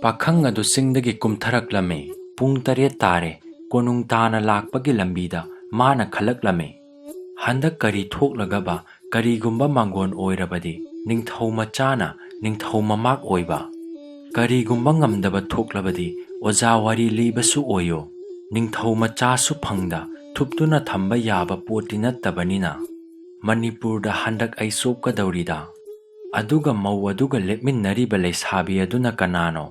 ꯄꯥꯈꯪ ꯑꯗꯨ ꯆꯤꯡꯗꯒꯤ ꯀꯨꯝꯊꯔꯛꯂꯝꯃꯤ꯫ ꯄꯨꯡ 7 ꯇꯥꯔꯦ꯫ ꯀꯣꯅꯨꯡ ꯇꯥꯅ ꯂꯥꯛꯄꯒꯤ ꯂꯝꯕꯤꯗ ꯃꯥꯅ ꯈꯜꯂꯛꯂꯝꯃꯤ꯫ ꯍꯟꯗꯛ ꯀꯔꯤ ꯊꯣꯛꯂꯒꯕ ꯀꯔꯤꯒꯨꯝꯕ ꯃꯥꯡꯒꯣꯟ ꯑꯣꯏꯔꯕꯗꯤ ꯅꯤꯡꯊꯧ ꯃꯆꯥꯅ ꯅꯤꯡꯊꯧ ꯃꯃꯥꯛ ꯑꯣꯏꯕ, ꯀꯔꯤꯒꯨꯝꯕ ꯉꯝꯗꯕ ꯊꯣꯛꯂꯕꯗꯤ ꯑꯣꯖꯥ ꯋꯥꯔꯤ ꯂꯤꯕꯁꯨ ꯑꯣꯏꯌꯣ, ꯅꯤꯡꯊꯧ ꯃꯆꯥꯁꯨ ꯐꯪꯗ ꯊꯨꯞꯇꯨꯅ ꯊꯝꯕ ꯌꯥꯕ ꯄꯣꯠꯇꯤ ꯅꯠꯇꯕꯅꯤꯅ ꯃꯅꯤꯄꯨꯔꯗ ꯍꯟꯗꯛ ꯑꯩ ꯆꯣꯞꯀꯗꯧꯔꯤꯗ꯫ ꯑꯗꯨꯒ ꯃꯧ ꯑꯗꯨꯒ ꯂꯦꯞꯃꯤꯟꯅꯔꯤꯕ ꯂꯩꯁꯥꯕꯤ ꯑꯗꯨꯅ ꯀꯅꯥꯅꯣ?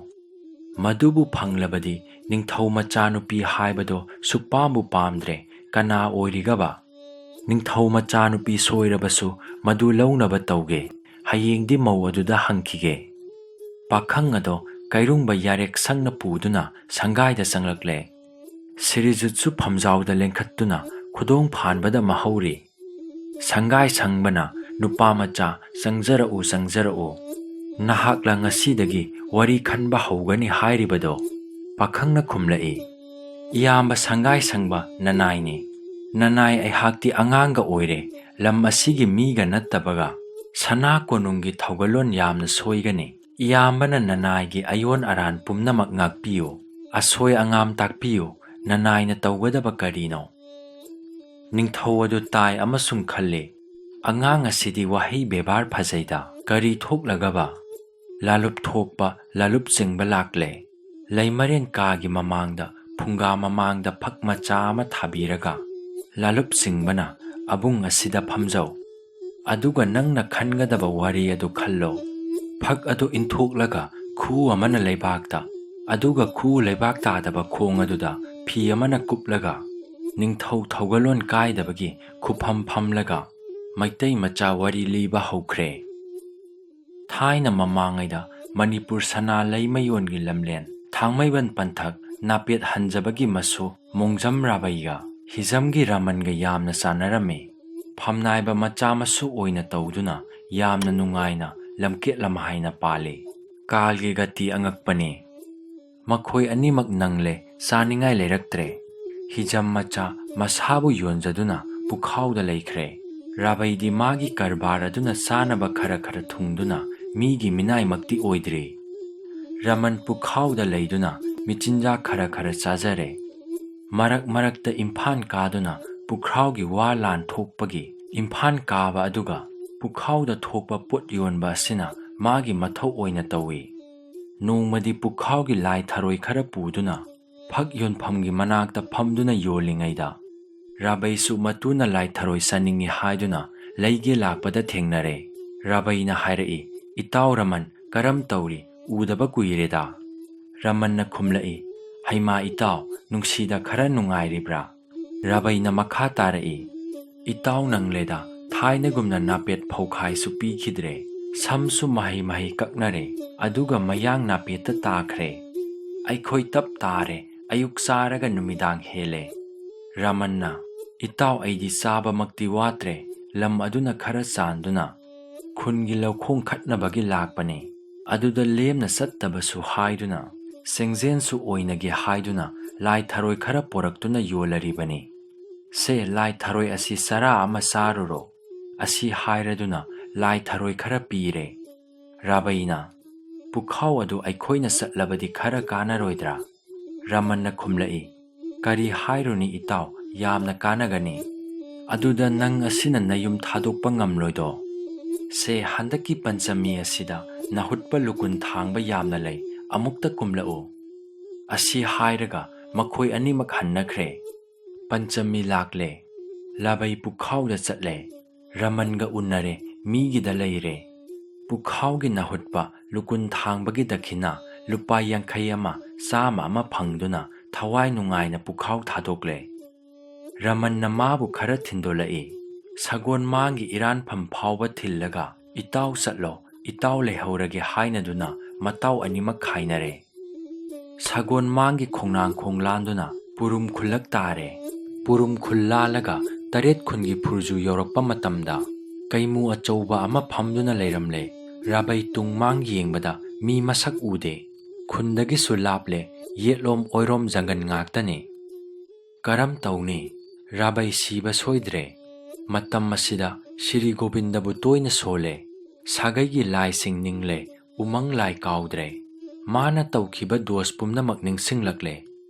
ꯃꯗꯨꯕꯨ ꯐꯪꯂꯕꯗꯤ ꯅꯤꯡꯊꯧ ꯃꯆꯥꯅꯨꯄꯤ ꯍꯥꯏꯕꯗꯣ ꯁꯨꯛꯄꯥꯝꯕꯨ ꯄꯥꯝꯗ꯭ꯔꯦ, ꯀꯅꯥ ꯑꯣꯏꯔꯤꯒꯕ? ꯅꯤꯡꯊꯧ ꯃꯆꯥꯅꯨꯄꯤ ꯁꯣꯏꯔꯕꯁꯨ ꯃꯗꯨ ꯂꯧꯅꯕ ꯇꯧꯒꯦ, ꯍꯌꯦꯡꯗꯤ ꯃꯧ ꯑꯗꯨꯗ ꯍꯪꯈꯤꯒꯦ꯫ ꯄꯥꯈꯪ ꯑꯗꯣ ꯀꯩꯔꯨꯡꯕ ꯌꯥꯔꯦꯛ ꯁꯪꯅ ꯄꯨꯗꯨꯅ ꯁꯪꯒꯥꯏꯗ ꯆꯪꯂꯛꯂꯦ꯫ ꯁꯤꯔꯤꯖꯨꯠꯁꯨ ꯐꯝꯖꯥꯎꯗ ꯂꯦꯡꯈꯠꯇꯨꯅ ꯈꯨꯗꯣꯡ ꯐꯥꯟꯕꯗ ꯃꯍꯧꯔꯤ꯫ ꯁꯪꯒꯥꯏ ꯁꯪꯕꯅ ꯅꯨꯄꯥ ꯃꯆꯥ ꯆꯪꯖꯔꯛꯎ ꯆꯪꯖꯔꯛꯎ, ꯅꯍꯥꯛꯂ ꯉꯁꯤꯗꯒꯤ ꯋꯥꯔꯤ ꯈꯟꯕ ꯍꯧꯒꯅꯤ ꯍꯥꯏꯔꯤꯕꯗꯣ? ꯄꯥꯈꯪꯅ ꯈꯨꯝꯂꯛꯏ, ꯏꯌꯥꯝꯕ ꯁꯪꯒꯥꯏ ꯁꯪꯕ ꯅꯅꯥꯏꯅꯤ꯫ ꯅꯅꯥꯏ ꯑꯩꯍꯥꯛꯇꯤ ꯑꯉꯥꯡꯒ ꯑꯣꯏꯔꯦ, ꯂꯝ ꯑꯁꯤꯒꯤ ꯃꯤꯒ ꯅꯠꯇꯕꯒ ꯁꯅꯥ ꯀꯣꯅꯨꯡꯒꯤ ꯊꯧꯒꯜꯂꯣꯟ ꯌꯥꯝꯅ ꯁꯣꯏꯒꯅꯤ꯫ ꯏꯌꯥꯝꯕꯅ ꯅꯅꯥꯏꯒꯤ ꯑꯌꯣꯟ ꯑꯔꯥꯟ ꯄꯨꯝꯅꯃꯛ ꯉꯥꯛꯄꯤꯌꯨ, ꯑꯁꯣꯏ ꯑꯉꯥꯝ ꯇꯥꯛꯄꯤꯌꯨ, ꯅꯅꯥꯏꯅ ꯇꯧꯒꯗꯕ ꯀꯔꯤꯅꯣ? ꯅꯤꯡꯊꯧ ꯑꯗꯨ ꯇꯥꯏ ꯑꯃꯁꯨꯡ ꯈꯜꯂꯤ, ꯑꯉꯥꯡ ꯑꯁꯤꯗꯤ ꯋꯥꯍꯩ ꯕꯦꯕꯥꯔ ꯐꯖꯩꯗ, ꯀꯔꯤ ꯊꯣꯛꯂꯒꯕ? ꯂꯥꯂꯨꯞ ꯊꯣꯛꯄ ꯂꯥꯂꯨꯞ ꯆꯤꯡꯕ ꯂꯥꯛꯂꯦ꯫ ꯂꯩꯃꯔꯦꯟ ꯀꯥꯒꯤ ꯃꯃꯥꯡꯗ ꯐꯨꯡꯒꯥ ꯃꯃꯥꯡꯗ ꯐꯛ ꯃꯆꯥ ꯑꯃ ꯊꯥꯕꯤꯔꯒ ꯂꯥꯂꯨꯞ ꯆꯤꯡꯕꯅ ꯑꯕꯨꯡ ꯑꯁꯤꯗ ꯐꯝꯖꯧ, ꯑꯗꯨꯒ ꯅꯪꯅ ꯈꯟꯒꯗꯕ ꯋꯥꯔꯤ ꯑꯗꯨ ꯈꯜꯂꯣ꯫ ꯐꯛ ꯑꯗꯨ ꯏꯟꯊꯣꯛꯂꯒ ꯈꯨ ꯑꯃꯅ ꯂꯩꯕꯥꯛꯇ, ꯑꯗꯨꯒ ꯈꯨ ꯂꯩꯕꯥꯛ ꯇꯥꯗꯕ ꯈꯣꯡ ꯑꯗꯨꯗ ꯐꯤ ꯑꯃꯅ ꯀꯨꯞꯂꯒ ꯅꯤꯡꯊꯧ ꯊꯧꯒꯜꯂꯣꯟ ꯀꯥꯏꯗꯕꯒꯤ ꯈꯨꯐꯝ ꯐꯝꯂꯒ ꯃꯩꯇꯩ ꯃꯆꯥ ꯋꯥꯔꯤ ꯂꯤꯕ ꯍꯧꯈ꯭ꯔꯦ꯫ ꯊꯥꯏꯅ ꯃꯃꯥꯡꯉꯩꯗ ꯃꯅꯤꯄꯨꯔ ꯁꯅꯥ ꯂꯩꯃꯌꯣꯟꯒꯤ ꯂꯝꯂꯦꯟ ꯊꯥꯡꯃꯩꯕꯟ ꯄꯟꯊꯛ ꯅꯥꯄꯦꯠ ꯍꯟꯖꯕꯒꯤ ꯃꯁꯨ ꯃꯣꯡꯖꯝ ꯔꯥꯕꯩꯒ ꯍꯤꯖꯝꯒꯤ ꯔꯃꯟꯒ ꯌꯥꯝꯅ ꯆꯥꯟꯅꯔꯝꯃꯤ꯫ ꯐꯝꯅꯥꯏꯕ ꯃꯆꯥ ꯃꯁꯨ ꯑꯣꯏꯅ ꯇꯧꯗꯨꯅ ꯌꯥꯝꯅ ꯅꯨꯡꯉꯥꯏꯅ ꯂꯝꯀꯦꯠ ꯂꯝꯍꯥꯏꯅ ꯄꯥꯜꯂꯤ꯫ ꯀꯥꯜꯒꯤ ꯒꯇꯤ ꯑꯉꯛꯄꯅꯤ꯫ ꯃꯈꯣꯏ ꯑꯅꯤꯃꯛ ꯅꯪꯂꯦ, ꯆꯥꯅꯤꯡꯉꯥꯏ ꯂꯩꯔꯛꯇ꯭ꯔꯦ꯫ ꯍꯤꯖꯝ ꯃꯆꯥ ꯃꯁꯥꯕꯨ ꯌꯣꯟꯖꯗꯨꯅ ꯄꯨꯈꯥꯎꯗ ꯂꯩꯈ꯭ꯔꯦ꯫ ꯔꯥꯕꯩꯗꯤ ꯃꯥꯒꯤ ꯀꯔꯕꯥꯔ ꯑꯗꯨꯅ ꯆꯥꯅꯕ ꯈꯔ ꯈꯔ ꯊꯨꯡꯗꯨꯅ ꯃꯤꯒꯤ ꯃꯤꯅꯥꯏꯃꯛꯇꯤ ꯑꯣꯏꯗ꯭ꯔꯤ꯫ ꯔꯃꯟ ꯄꯨꯈꯥꯎꯗ ꯂꯩꯗꯨꯅ ꯃꯤꯆꯤꯟꯖꯥꯛ ꯈꯔ ꯈꯔ ꯆꯥꯖꯔꯦ꯫ ꯃꯔꯛ ꯃꯔꯛꯇ ꯏꯝꯐꯥꯜ ꯀꯥꯗꯨꯅ ꯄꯨꯈ꯭ꯔꯥꯎꯒꯤ ꯋꯥ ꯂꯥꯟ ꯊꯣꯛꯄꯒꯤ ꯏꯝꯐꯥꯜ ꯀꯥꯕ ꯑꯗꯨꯒ ꯄꯨꯈꯥꯎꯗ ꯊꯣꯛꯄ ꯄꯣꯠ ꯌꯣꯟꯕ ꯑꯁꯤꯅ ꯃꯥꯒꯤ ꯃꯊꯧ ꯑꯣꯏꯅ ꯇꯧꯏ꯫ ꯅꯣꯡꯃꯗꯤ ꯄꯨꯈꯥꯎꯒꯤ ꯂꯥꯏ ꯊꯔꯣꯏ ꯈꯔ ꯄꯨꯗꯨꯅ ꯐꯛ ꯌꯣꯟꯐꯝꯒꯤ ꯃꯅꯥꯛꯇ ꯐꯝꯗꯨꯅ ꯌꯣꯜꯂꯤꯉꯩꯗ ꯔꯥꯕꯩꯁꯨ ꯃꯇꯨꯅ ꯂꯥꯏ ꯊꯔꯣꯏ ꯆꯥꯅꯤꯡꯉꯤ ꯍꯥꯏꯗꯨꯅ ꯂꯩꯒꯦ ꯂꯥꯛꯄꯗ ꯊꯦꯡꯅꯔꯦ꯫ ꯔꯥꯕꯩꯅ ꯍꯥꯏꯔꯛꯏ, ꯏꯇꯥꯎ ꯔꯃꯟ ꯀꯔꯝ ꯇꯧꯔꯤ, ꯎꯗꯕ ꯀꯨꯏꯔꯦꯗ꯫ ꯔꯃꯟꯅ ꯈꯨꯝꯂꯛꯏ, ꯍꯩꯃꯥ ꯏꯇꯥꯎ, ꯅꯨꯡꯁꯤꯗ ꯈꯔ ꯅꯨꯡꯉꯥꯏꯔꯤꯕ꯭ꯔꯥ? ꯔꯥꯕꯩꯅ ꯃꯈꯥ ꯇꯥꯔꯛꯏ, ꯏꯇꯥꯎ ꯅꯪꯂꯦꯗ, ꯊꯥꯏꯅꯒꯨꯝꯅ ꯅꯥꯄꯦꯠ ꯐꯧꯈꯥꯏꯁꯨ ꯄꯤꯈꯤꯗ꯭ꯔꯦ, ꯁꯝꯁꯨ ꯃꯍꯩ ꯃꯍꯩ ꯀꯛꯅꯔꯦ, ꯑꯗꯨꯒ ꯃꯌꯥꯡ ꯅꯥꯄꯦꯠꯇ ꯇꯥꯈ꯭ꯔꯦ꯫ ꯑꯩꯈꯣꯏ ꯇꯞ ꯇꯥꯔꯦ, ꯑꯌꯨꯛ ꯆꯥꯔꯒ ꯅꯨꯃꯤꯗꯥꯡ ꯍꯦꯜꯂꯦ꯫ ꯔꯃꯟꯅ, ꯏꯇꯥꯎ ꯑꯩꯗꯤ ꯆꯥꯕꯃꯛꯇꯤ ꯋꯥꯠꯇ꯭ꯔꯦ, ꯂꯝ ꯑꯗꯨꯅ ꯈꯔ ꯆꯥꯟꯗꯨꯅ ꯈꯨꯟꯒꯤ ꯂꯧꯈꯣꯡ ꯈꯠꯅꯕꯒꯤ ꯂꯥꯛꯄꯅꯤ, ꯑꯗꯨꯗ ꯂꯦꯝꯅ ꯆꯠꯇꯕꯁꯨ ꯍꯥꯏꯗꯨꯅ ꯁꯦꯡꯖꯦꯟꯁꯨ ꯑꯣꯏꯅꯒꯦ ꯍꯥꯏꯗꯨꯅ ꯂꯥꯏ ꯊꯔꯣꯏ ꯈꯔ ꯄꯣꯔꯛꯇꯨꯅ ꯌꯣꯜꯂꯔꯤꯕꯅꯤ꯫ ꯁꯦ ꯂꯥꯏ ꯊꯔꯣꯏ ꯑꯁꯤ ꯆꯔꯥ ꯑꯃ ꯆꯥꯔꯨꯔꯣ, ꯑꯁꯤ ꯍꯥꯏꯔꯗꯨꯅ ꯂꯥꯏ ꯊꯔꯣꯏ ꯈꯔ ꯄꯤꯔꯦ꯫ ꯔꯥꯕꯩꯅ, ꯄꯨꯈꯥꯎ ꯑꯗꯨ ꯑꯩꯈꯣꯏꯅ ꯆꯠꯂꯕꯗꯤ ꯈꯔ ꯀꯥꯟꯅꯔꯣꯏꯗ꯭ꯔꯥ? ꯔꯃꯟꯅ ꯈꯨꯝꯂꯛꯏ, ꯀꯔꯤ ꯍꯥꯏꯔꯨꯅꯤ ꯏꯇꯥꯎ, ꯌꯥꯝꯅ ꯀꯥꯟꯅꯒꯅꯤ, ꯑꯗꯨꯗ ꯅꯪ ꯑꯁꯤꯅ ꯅꯌꯨꯝ ꯊꯥꯗꯣꯛꯄ ꯉꯝꯂꯣꯏꯗꯣ? ꯁꯦ ꯍꯟꯗꯛꯀꯤ ꯄꯟꯆꯃꯤ ꯑꯁꯤꯗ ꯅꯥꯍꯨꯠꯄ ꯂꯨꯀꯨꯟ ꯊꯥꯡꯕ ꯌꯥꯝꯅ ꯂꯩ, ꯑꯃꯨꯛꯇ ꯀꯨꯝꯂꯛꯎ꯫ ꯑꯁꯤ ꯍꯥꯏꯔꯒ ꯃꯈꯣꯏ ꯑꯅꯤꯃꯛ ꯍꯟꯅꯈ꯭ꯔꯦ꯫ ꯄꯟꯆꯃꯤ ꯂꯥꯛꯂꯦ꯫ ꯂꯥꯕꯩ ꯄꯨꯈꯥꯎꯗ ꯆꯠꯂꯦ꯫ ꯔꯃꯟꯒ ꯎꯅꯔꯦ, ꯃꯤꯒꯤꯗ ꯂꯩꯔꯦ꯫ ꯄꯨꯈꯥꯎꯒꯤ ꯅꯥꯍꯨꯠꯄ ꯂꯨꯀꯨꯟ ꯊꯥꯡꯕꯒꯤ ꯗꯈꯤꯅꯥ ꯂꯨꯄꯥ 50 ꯑꯃ 100 ꯑꯃ ꯐꯪꯗꯨꯅ ꯊꯋꯥꯏ ꯅꯨꯡꯉꯥꯏꯅ ꯄꯨꯈꯥꯎ ꯊꯥꯗꯣꯛꯂꯦ꯫ ꯔꯃꯟꯅ ꯃꯥꯕꯨ ꯈꯔ ꯊꯤꯟꯗꯣꯂꯛꯏ꯫ ꯁꯒꯣꯜ ꯃꯥꯡꯒꯤ ꯏꯔꯥꯟꯐꯝ ꯐꯥꯎꯕ ꯊꯤꯜꯂꯒ ꯏꯇꯥꯎ ꯆꯠꯂꯣ, ꯏꯇꯥꯎ ꯂꯩꯍꯧꯔꯒꯦ ꯍꯥꯏꯅꯗꯨꯅ ꯃꯇꯥꯎ ꯑꯅꯤꯃꯛ ꯈꯥꯏꯅꯔꯦ꯫ ꯁꯒꯣꯜ ꯃꯥꯡꯒꯤ ꯈꯣꯡꯅꯥꯡ ꯈꯣꯡꯂꯥꯟꯗꯨꯅ ꯄꯨꯔꯨꯝ ꯈꯨꯜꯂꯛ ꯇꯥꯔꯦ꯫ ꯄꯨꯔꯨꯝ ꯈꯨꯜ ꯂꯥꯜꯂꯒ 8 ꯈꯨꯟꯒꯤ ꯐꯨꯔꯖꯨ ꯌꯧꯔꯛꯄ ꯃꯇꯝꯗ ꯀꯩꯃꯨ ꯑꯆꯧꯕ ꯑꯃ ꯐꯝꯗꯨꯅ ꯂꯩꯔꯝꯂꯦ꯫ ꯔꯥꯕꯩ ꯇꯨꯡ ꯃꯥꯡ ꯌꯦꯡꯕꯗ ꯃꯤ ꯃꯁꯛ ꯎꯗꯦ꯫ ꯈꯨꯟꯗꯒꯤꯁꯨ ꯂꯥꯞꯂꯦ, ꯌꯦꯠꯂꯣꯝ ꯑꯣꯏꯔꯣꯝ ꯖꯪꯒꯟ ꯉꯥꯛꯇꯅꯤ꯫ ꯀꯔꯝ ꯇꯧꯅꯤ? ꯔꯥꯕꯩ ꯁꯤꯕ ꯁꯣꯏꯗ꯭ꯔꯦ꯫ ꯃꯇꯝ ꯑꯁꯤꯗ ꯁꯤꯔꯤ ꯒꯣꯕꯤꯟꯗꯕꯨ ꯇꯣꯏꯅ ꯁꯣꯜꯂꯦ꯫ ꯁꯥꯒꯩꯒꯤ ꯂꯥꯏꯁꯤꯡ ꯅꯤꯡꯂꯦ, ꯎꯃꯪ ꯂꯥꯏ ꯀꯥꯎꯗ꯭ꯔꯦ꯫ ꯃꯥꯅ ꯇꯧꯈꯤꯕ ꯗꯣꯁ ꯄꯨꯝꯅꯃꯛ ꯅꯤꯡꯁꯤꯡꯂꯛꯂꯦ꯫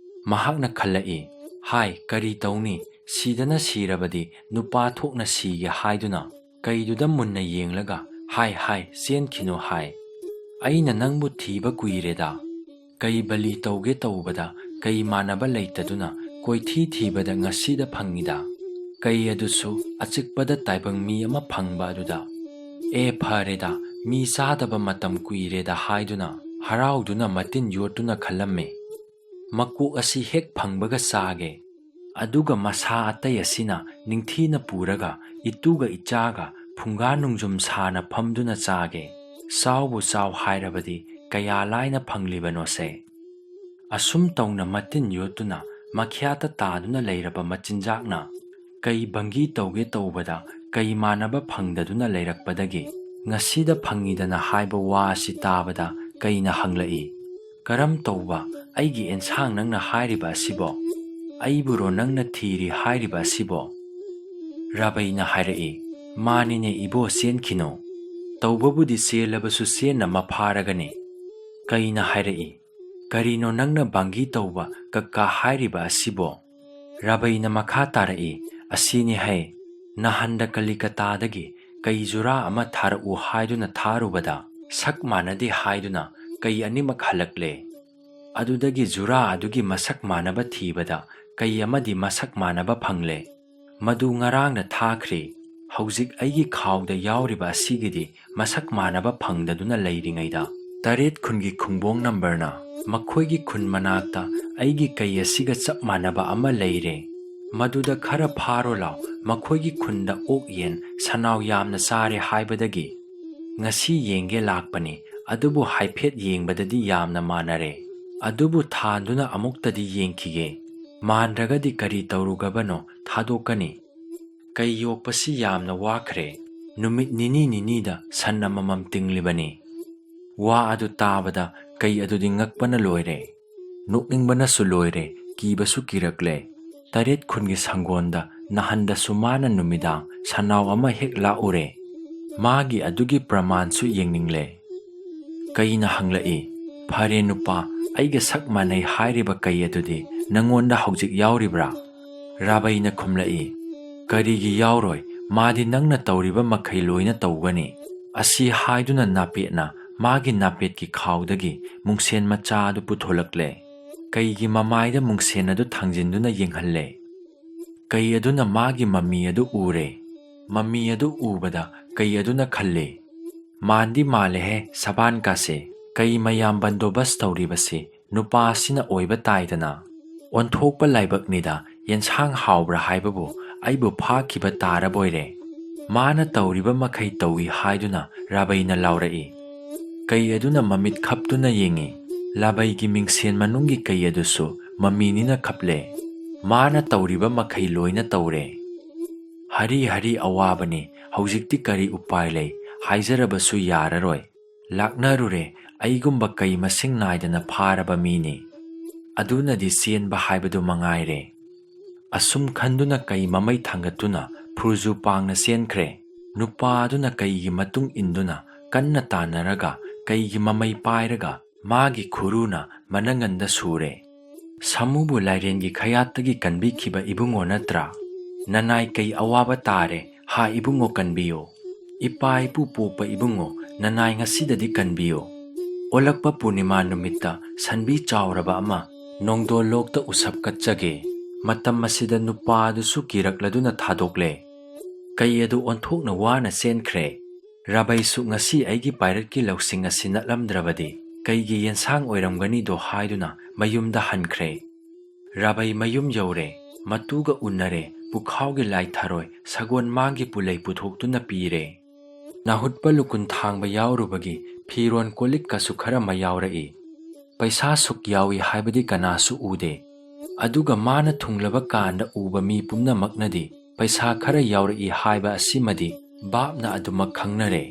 ꯃꯍꯥꯛꯅ ꯈꯜꯂꯛꯏ, ꯍꯥꯏ ꯀꯔꯤ ꯇꯧꯅꯤ, ꯁꯤꯗꯅ ꯁꯤꯔꯕꯗꯤ ꯅꯨꯄꯥ ꯊꯣꯛꯅ ꯁꯤꯒꯦ ꯍꯥꯏꯗꯨꯅ ꯀꯩꯗꯨꯗ ꯃꯨꯟꯅ ꯌꯦꯡꯂꯒ ꯍꯥꯏ ꯆꯦꯟꯈꯤꯅꯨ ꯍꯥꯏ꯫ ꯑꯩꯅ ꯅꯪꯕꯨ ꯊꯤꯕ ꯀꯨꯏꯔꯦꯗ, ꯀꯩ ꯕꯂꯤ ꯇꯧꯒꯦ ꯇꯧꯕꯗ ꯀꯩ ꯃꯥꯟꯅꯕ ꯂꯩꯇꯗꯨꯅ ꯀꯣꯏꯊꯤ ꯊꯤꯕꯗ ꯉꯁꯤꯗ ꯐꯪꯉꯤꯗ, ꯀꯩ ꯑꯗꯨꯁꯨ ꯑꯆꯤꯛꯄꯗ ꯇꯥꯏꯕꯪ ꯃꯤ ꯑꯃ ꯐꯪꯕ ꯑꯗꯨꯗ꯫ ꯑꯦ ꯐꯔꯦꯗ, ꯃꯤ ꯆꯥꯗꯕ ꯃꯇꯝ ꯀꯨꯏꯔꯦꯗ ꯍꯥꯏꯗꯨꯅ ꯍꯔꯥꯎꯗꯨꯅ ꯃꯇꯤꯟ ꯌꯣꯠꯇꯨꯅ ꯈꯜꯂꯝꯃꯤ, ꯃꯀꯣꯛ ꯑꯁꯤ ꯍꯦꯛ ꯐꯪꯕꯒ ꯆꯥꯒꯦ, ꯑꯗꯨꯒ ꯃꯁꯥ ꯑꯇꯩ ꯑꯁꯤꯅ ꯅꯤꯡꯊꯤꯅ ꯄꯨꯔꯒ ꯏꯇꯨꯒ ꯏꯆꯥꯒ ꯐꯨꯡꯒꯥ ꯅꯨꯡꯖꯨꯝ ꯁꯥꯅ ꯐꯝꯗꯨꯅ ꯆꯥꯒꯦ꯫ ꯆꯥꯎꯕꯨ ꯆꯥꯎ ꯍꯥꯏꯔꯕꯗꯤ ꯀꯌꯥ ꯂꯥꯏꯅ ꯐꯪꯂꯤꯕꯅꯣꯁꯦ꯫ ꯑꯁꯨꯝ ꯇꯧꯅ ꯃꯇꯤꯟ ꯌꯣꯠꯇꯨꯅ ꯃꯈ꯭ꯌꯥꯠꯇ ꯇꯥꯗꯨꯅ ꯂꯩꯔꯕ ꯃꯆꯤꯟꯖꯥꯛꯅ ꯀꯩ ꯕꯪꯒꯤ ꯇꯧꯒꯦ ꯇꯧꯕꯗ ꯀꯩ ꯃꯥꯟꯅꯕ ꯐꯪꯗꯗꯨꯅ ꯂꯩꯔꯛꯄꯗꯒꯤ ꯉꯁꯤꯗ ꯐꯪꯉꯤꯗꯅ ꯍꯥꯏꯕ ꯋꯥ ꯑꯁꯤ ꯇꯥꯕꯗ ꯀꯩꯅ ꯍꯪꯂꯛꯏ, ꯀꯔꯝ ꯇꯧꯕ ꯑꯩꯒꯤ ꯑꯦꯟꯁꯥꯡ ꯅꯪꯅ ꯍꯥꯏꯔꯤꯕ ꯑꯁꯤꯕꯣ? ꯑꯩꯕꯨꯔꯣ ꯅꯪꯅ ꯊꯤꯔꯤ ꯍꯥꯏꯔꯤꯕ ꯑꯁꯤꯕꯣ? ꯔꯥꯕꯩꯅ ꯍꯥꯏꯔꯛꯏ, ꯃꯥꯅꯤꯅꯦ ꯏꯕꯣ, ꯆꯦꯟꯈꯤꯅꯨ, ꯇꯧꯕꯕꯨꯗꯤ ꯆꯦꯜꯂꯕꯁꯨ ꯆꯦꯟꯅ ꯃꯐꯥꯔꯒꯅꯤ꯫ ꯀꯩꯅ ꯍꯥꯏꯔꯛꯏ, ꯀꯔꯤꯅꯣ ꯅꯪꯅ ꯕꯪꯒꯤ ꯇꯧꯕ ꯀꯛꯀꯥ ꯍꯥꯏꯔꯤꯕ ꯑꯁꯤꯕꯣ? ꯔꯥꯕꯩꯅ ꯃꯈꯥ ꯇꯥꯔꯛꯏ, ꯑꯁꯤꯅꯤ ꯍꯩ, ꯅꯍꯥꯟꯗ ꯀꯂꯤꯀꯇꯥꯗꯒꯤ ꯀꯩ ꯖꯨꯔꯥ ꯑꯃ ꯊꯥꯔꯛꯎ ꯍꯥꯏꯗꯨꯅ ꯊꯥꯔꯨꯕꯗ ꯁꯛ ꯃꯥꯟꯅꯗꯦ ꯍꯥꯏꯗꯨꯅ ꯀꯩ ꯑꯅꯤꯃꯛ ꯍꯜꯂꯛꯂꯦ꯫ ꯑꯗꯨꯗꯒꯤ ꯖꯨꯔꯥ ꯑꯗꯨꯒꯤ ꯃꯁꯛ ꯃꯥꯟꯅꯕ ꯊꯤꯕꯗ ꯀꯩ ꯑꯃꯗꯤ ꯃꯁꯛ ꯃꯥꯟꯅꯕ ꯐꯪꯂꯦ꯫ ꯃꯗꯨ ꯉꯔꯥꯡꯅ ꯊꯥꯈ꯭ꯔꯤ꯫ ꯍꯧꯖꯤꯛ ꯑꯩꯒꯤ ꯈꯥꯎꯗ ꯌꯥꯎꯔꯤꯕ ꯑꯁꯤꯒꯤꯗꯤ ꯃꯁꯛ ꯃꯥꯟꯅꯕ ꯐꯪꯗꯗꯨꯅ ꯂꯩꯔꯤꯉꯩꯗ 8 ꯈꯨꯟꯒꯤ ꯈꯨꯡꯕꯣꯡ ꯅꯝꯕꯔꯅ ꯃꯈꯣꯏꯒꯤ ꯈꯨꯟ ꯃꯅꯥꯛꯇ ꯑꯩꯒꯤ ꯀꯩ ꯑꯁꯤꯒ ꯆꯞ ꯃꯥꯟꯅꯕ ꯑꯃ ꯂꯩꯔꯦ, ꯃꯗꯨꯗ ꯈꯔ ꯐꯥꯔꯣ ꯂꯥꯎ, ꯃꯈꯣꯏꯒꯤ ꯈꯨꯟꯗ ꯑꯣꯛ ꯌꯦꯟ ꯁꯟꯅꯥꯎ ꯌꯥꯝꯅ ꯆꯥꯔꯦ ꯍꯥꯏꯕꯗꯒꯤ ꯉꯁꯤ ꯌꯦꯡꯒꯦ ꯂꯥꯛꯄꯅꯤ, ꯑꯗꯨꯕꯨ ꯍꯥꯏꯐꯦꯠ ꯌꯦꯡꯕꯗꯗꯤ ꯌꯥꯝꯅ ꯃꯥꯟꯅꯔꯦ, ꯑꯗꯨꯕꯨ ꯊꯥꯟꯗꯨꯅ ꯑꯃꯨꯛꯇꯗꯤ ꯌꯦꯡꯈꯤꯒꯦ, ꯃꯥꯟꯗ꯭ꯔꯒꯗꯤ ꯀꯔꯤ ꯇꯧꯔꯨꯒꯕꯅꯣ ꯊꯥꯗꯣꯛꯀꯅꯤ꯫ ꯀꯩ ꯌꯣꯛꯄꯁꯤ ꯌꯥꯝꯅ ꯋꯥꯈ꯭ꯔꯦ, ꯅꯨꯃꯤꯠ ꯅꯤꯅꯤꯗ ꯁꯟ ꯑꯃꯃꯝ ꯇꯤꯡꯂꯤꯕꯅꯤ꯫ ꯋꯥ ꯑꯗꯨ ꯇꯥꯕꯗ ꯀꯩ ꯑꯗꯨꯗꯤ ꯉꯛꯄꯅ ꯂꯣꯏꯔꯦ, ꯅꯣꯛꯅꯤꯡꯕꯅꯁꯨ ꯂꯣꯏꯔꯦ, ꯀꯤꯕꯁꯨ ꯀꯤꯔꯛꯂꯦ꯫ 8 ꯈꯨꯟꯒꯤ ꯁꯪꯒꯣꯟꯗ ꯅꯍꯥꯟꯗꯁꯨ ꯃꯥꯅ ꯅꯨꯃꯤꯗꯥꯡ ꯁꯟꯅꯥꯎ ꯑꯃ ꯍꯦꯛ ꯂꯥꯛꯎꯔꯦ, ꯃꯥꯒꯤ ꯑꯗꯨꯒꯤ ꯄ꯭ꯔꯃꯥꯟꯁꯨ ꯌꯦꯡꯅꯤꯡꯂꯦ꯫ ꯀꯩꯅ ꯍꯪꯂꯛꯏ, ꯐꯔꯦ ꯅꯨꯄꯥ, ꯑꯩꯒ ꯁꯛ ꯃꯥꯟꯅꯩ ꯍꯥꯏꯔꯤꯕ ꯀꯩ ꯑꯗꯨꯗꯤ ꯅꯪꯉꯣꯟꯗ ꯍꯧꯖꯤꯛ ꯌꯥꯎꯔꯤꯕ꯭ꯔꯥ? ꯔꯥꯕꯩꯅ ꯈꯨꯝꯂꯛꯏ, ꯀꯔꯤꯒꯤ ꯌꯥꯎꯔꯣꯏ, ꯃꯥꯗꯤ ꯅꯪꯅ ꯇꯧꯔꯤꯕ ꯃꯈꯩ ꯂꯣꯏꯅ ꯇꯧꯒꯅꯤ꯫ ꯑꯁꯤ ꯍꯥꯏꯗꯨꯅ ꯅꯥꯄꯦꯠꯅ ꯃꯥꯒꯤ ꯅꯥꯄꯦꯠꯀꯤ ꯈꯥꯎꯗꯒꯤ ꯃꯨꯡꯁꯦꯟ ꯃꯆꯥ ꯑꯗꯨ ꯄꯨꯊꯣꯂꯛꯂꯦ꯫ ꯀꯩꯒꯤ ꯃꯃꯥꯏꯗ ꯃꯨꯡꯁꯦꯟ ꯑꯗꯨ ꯊꯥꯡꯖꯤꯟꯗꯨꯅ ꯌꯦꯡꯍꯜꯂꯦ꯫ ꯀꯩ ꯑꯗꯨꯅ ꯃꯥꯒꯤ ꯃꯃꯤ ꯑꯗꯨ ꯎꯔꯦ꯫ ꯃꯃꯤ ꯑꯗꯨ ꯎꯕꯗ ꯀꯩ ꯑꯗꯨꯅ ꯈꯜꯂꯦ, ꯃꯥꯟꯗꯤ ꯃꯥꯜꯂꯦꯍꯦ ꯁꯕꯥꯟꯀꯥꯁꯦ, ꯀꯩ ꯃꯌꯥꯝ ꯕꯟꯗꯣꯕꯁ ꯇꯧꯔꯤꯕꯁꯤ ꯅꯨꯄꯥ ꯑꯁꯤꯅ ꯑꯣꯏꯕ ꯇꯥꯏꯗꯅ꯫ ꯑꯣꯟꯊꯣꯛꯄ ꯂꯥꯏꯕꯛꯅꯤꯗ, ꯌꯦꯟꯁꯥꯡ ꯍꯥꯎꯕ꯭ꯔꯥ ꯍꯥꯏꯕꯕꯨ ꯑꯩꯕꯨ ꯐꯥꯈꯤꯕ ꯇꯥꯔꯕꯣꯏꯔꯦ꯫ ꯃꯥꯅ ꯇꯧꯔꯤꯕ ꯃꯈꯩ ꯇꯧꯏ ꯍꯥꯏꯗꯨꯅ ꯔꯥꯕꯩꯅ ꯂꯥꯎꯔꯛꯏ꯫ ꯀꯩ ꯑꯗꯨꯅ ꯃꯃꯤꯠ ꯈꯞꯇꯨꯅ ꯌꯦꯡꯉꯤ꯫ ꯂꯥꯕꯩꯒꯤ ꯃꯤꯡꯁꯦꯟ ꯃꯅꯨꯡꯒꯤ ꯀꯩ ꯑꯗꯨꯁꯨ ꯃꯃꯤꯅꯤꯅ ꯈꯞꯂꯦ꯫ ꯃꯥꯅ ꯇꯧꯔꯤꯕ ꯃꯈꯩ ꯂꯣꯏꯅ ꯇꯧꯔꯦ꯫ ꯍꯔꯤ ꯑꯋꯥꯕꯅꯤ, ꯍꯧꯖꯤꯛꯇꯤ ꯀꯔꯤ ꯎꯄꯥꯏ ꯂꯩ, ꯍꯥꯏꯖꯔꯕꯁꯨ ꯌꯥꯔꯔꯣꯏ, ꯂꯥꯛꯅꯔꯨꯔꯦ, ꯑꯩꯒꯨꯝꯕ ꯀꯩ ꯃꯁꯤꯡ ꯅꯥꯏꯗꯅ ꯐꯥꯔꯕ ꯃꯤꯅꯤ, ꯑꯗꯨꯅꯗꯤ ꯆꯦꯟꯕ ꯍꯥꯏꯕꯗꯨ ꯃꯉꯥꯏꯔꯦ꯫ ꯑꯁꯨꯝ ꯈꯟꯗꯨꯅ ꯀꯩ ꯃꯃꯩ ꯊꯥꯡꯒꯠꯇꯨꯅ ꯐꯨꯔꯖꯨ ꯄꯥꯡꯅ ꯆꯦꯟꯈ꯭ꯔꯦ꯫ ꯅꯨꯄꯥ ꯑꯗꯨꯅ ꯀꯩꯒꯤ ꯃꯇꯨꯡ ꯏꯟꯗꯨꯅ ꯀꯟꯅ ꯇꯥꯟꯅꯔꯒ ꯀꯩꯒꯤ ꯃꯃꯩ ꯄꯥꯏꯔꯒ ꯃꯥꯒꯤ ꯈꯨꯔꯨꯅ ꯃꯅꯪꯒꯟꯗ ꯁꯨꯔꯦ꯫ ꯁꯥꯃꯨꯕꯨ ꯂꯥꯏꯔꯦꯟꯒꯤ ꯈꯌꯥꯠꯇꯒꯤ ꯀꯟꯕꯤꯈꯤꯕ ꯏꯕꯨꯡꯉꯣ ꯅꯠꯇ꯭ꯔꯥ? ꯅꯅꯥꯏ ꯀꯩ ꯑꯋꯥꯕ ꯇꯥꯔꯦ, ꯍꯥ ꯏꯕꯨꯡꯉꯣ ꯀꯟꯕꯤꯌꯣ, ꯏꯄꯥ ꯏꯄꯨ ꯄꯣꯛꯄ ꯏꯕꯨꯡꯉꯣ, ꯅꯅꯥꯏ ꯉꯁꯤꯗꯗꯤ ꯀꯟꯕꯤꯌꯣ꯫ ꯑꯣꯜꯂꯛꯄ ꯄꯨꯔꯅꯤꯃꯥ ꯅꯨꯃꯤꯠꯇ ꯁꯟꯕꯤ ꯆꯥꯎꯔꯕ ꯑꯃ ꯅꯣꯡꯗꯣꯜꯂꯣꯛꯇ ꯎꯁꯞ ꯀꯠꯆꯒꯦ꯫ ꯃꯇꯝ ꯑꯁꯤꯗ ꯅꯨꯄꯥ ꯑꯗꯨꯁꯨ ꯀꯤꯔꯛꯂꯗꯨꯅ ꯊꯥꯗꯣꯛꯂꯦ꯫ ꯀꯩ ꯑꯗꯨ ꯑꯣꯟꯊꯣꯛꯅ ꯋꯥꯅ ꯆꯦꯟꯈ꯭ꯔꯦ꯫ ꯔꯥꯕꯩꯁꯨ ꯉꯁꯤ ꯑꯩꯒꯤ ꯄꯥꯏꯔꯠꯀꯤ ꯂꯧꯁꯤꯡ ꯑꯁꯤ ꯅꯠꯂꯝꯗ꯭ꯔꯕꯗꯤ ꯀꯩꯒꯤ ꯌꯦꯟꯁꯥꯡ ꯑꯣꯏꯔꯝꯒꯅꯤꯗꯣ ꯍꯥꯏꯗꯨꯅ ꯃꯌꯨꯝꯗ ꯍꯟꯈ꯭ꯔꯦ꯫ ꯔꯥꯕꯩ ꯃꯌꯨꯝ ꯌꯧꯔꯦ, ꯃꯇꯨꯒ ꯎꯅꯔꯦ, ꯄꯨꯈꯥꯎꯒꯤ ꯂꯥꯏ ꯊꯔꯣꯏ ꯁꯒꯣꯜ ꯃꯥꯒꯤ ꯄꯨꯂꯩ ꯄꯨꯊꯣꯛꯇꯨꯅ ꯄꯤꯔꯦ꯫ ꯅꯥꯍꯨꯠꯄ ꯂꯨꯀꯨꯟ ꯊꯥꯡꯕ ꯌꯥꯎꯔꯨꯕꯒꯤ ꯐꯤꯔꯣꯟ ꯀꯣꯜꯂꯤꯛꯀꯁꯨ ꯈꯔ ꯌꯥꯎꯔꯛꯏ꯫ ꯄꯩꯁꯥ ꯁꯨꯛ ꯌꯥꯎꯏ ꯍꯥꯏꯕꯗꯤ ꯀꯅꯥꯁꯨ ꯎꯗꯦ꯫ ꯑꯗꯨꯒ ꯃꯥꯅ ꯊꯨꯡꯂꯕ ꯀꯥꯟꯗ ꯎꯕ ꯃꯤ ꯄꯨꯝꯅꯃꯛꯅꯗꯤ ꯄꯩꯁꯥ ꯈꯔ ꯌꯥꯎꯔꯛꯏ ꯍꯥꯏꯕ ꯑꯁꯤꯃꯗꯤ ꯕꯥꯞꯅ ꯑꯗꯨꯃꯛ ꯈꯪꯅꯔꯦ꯫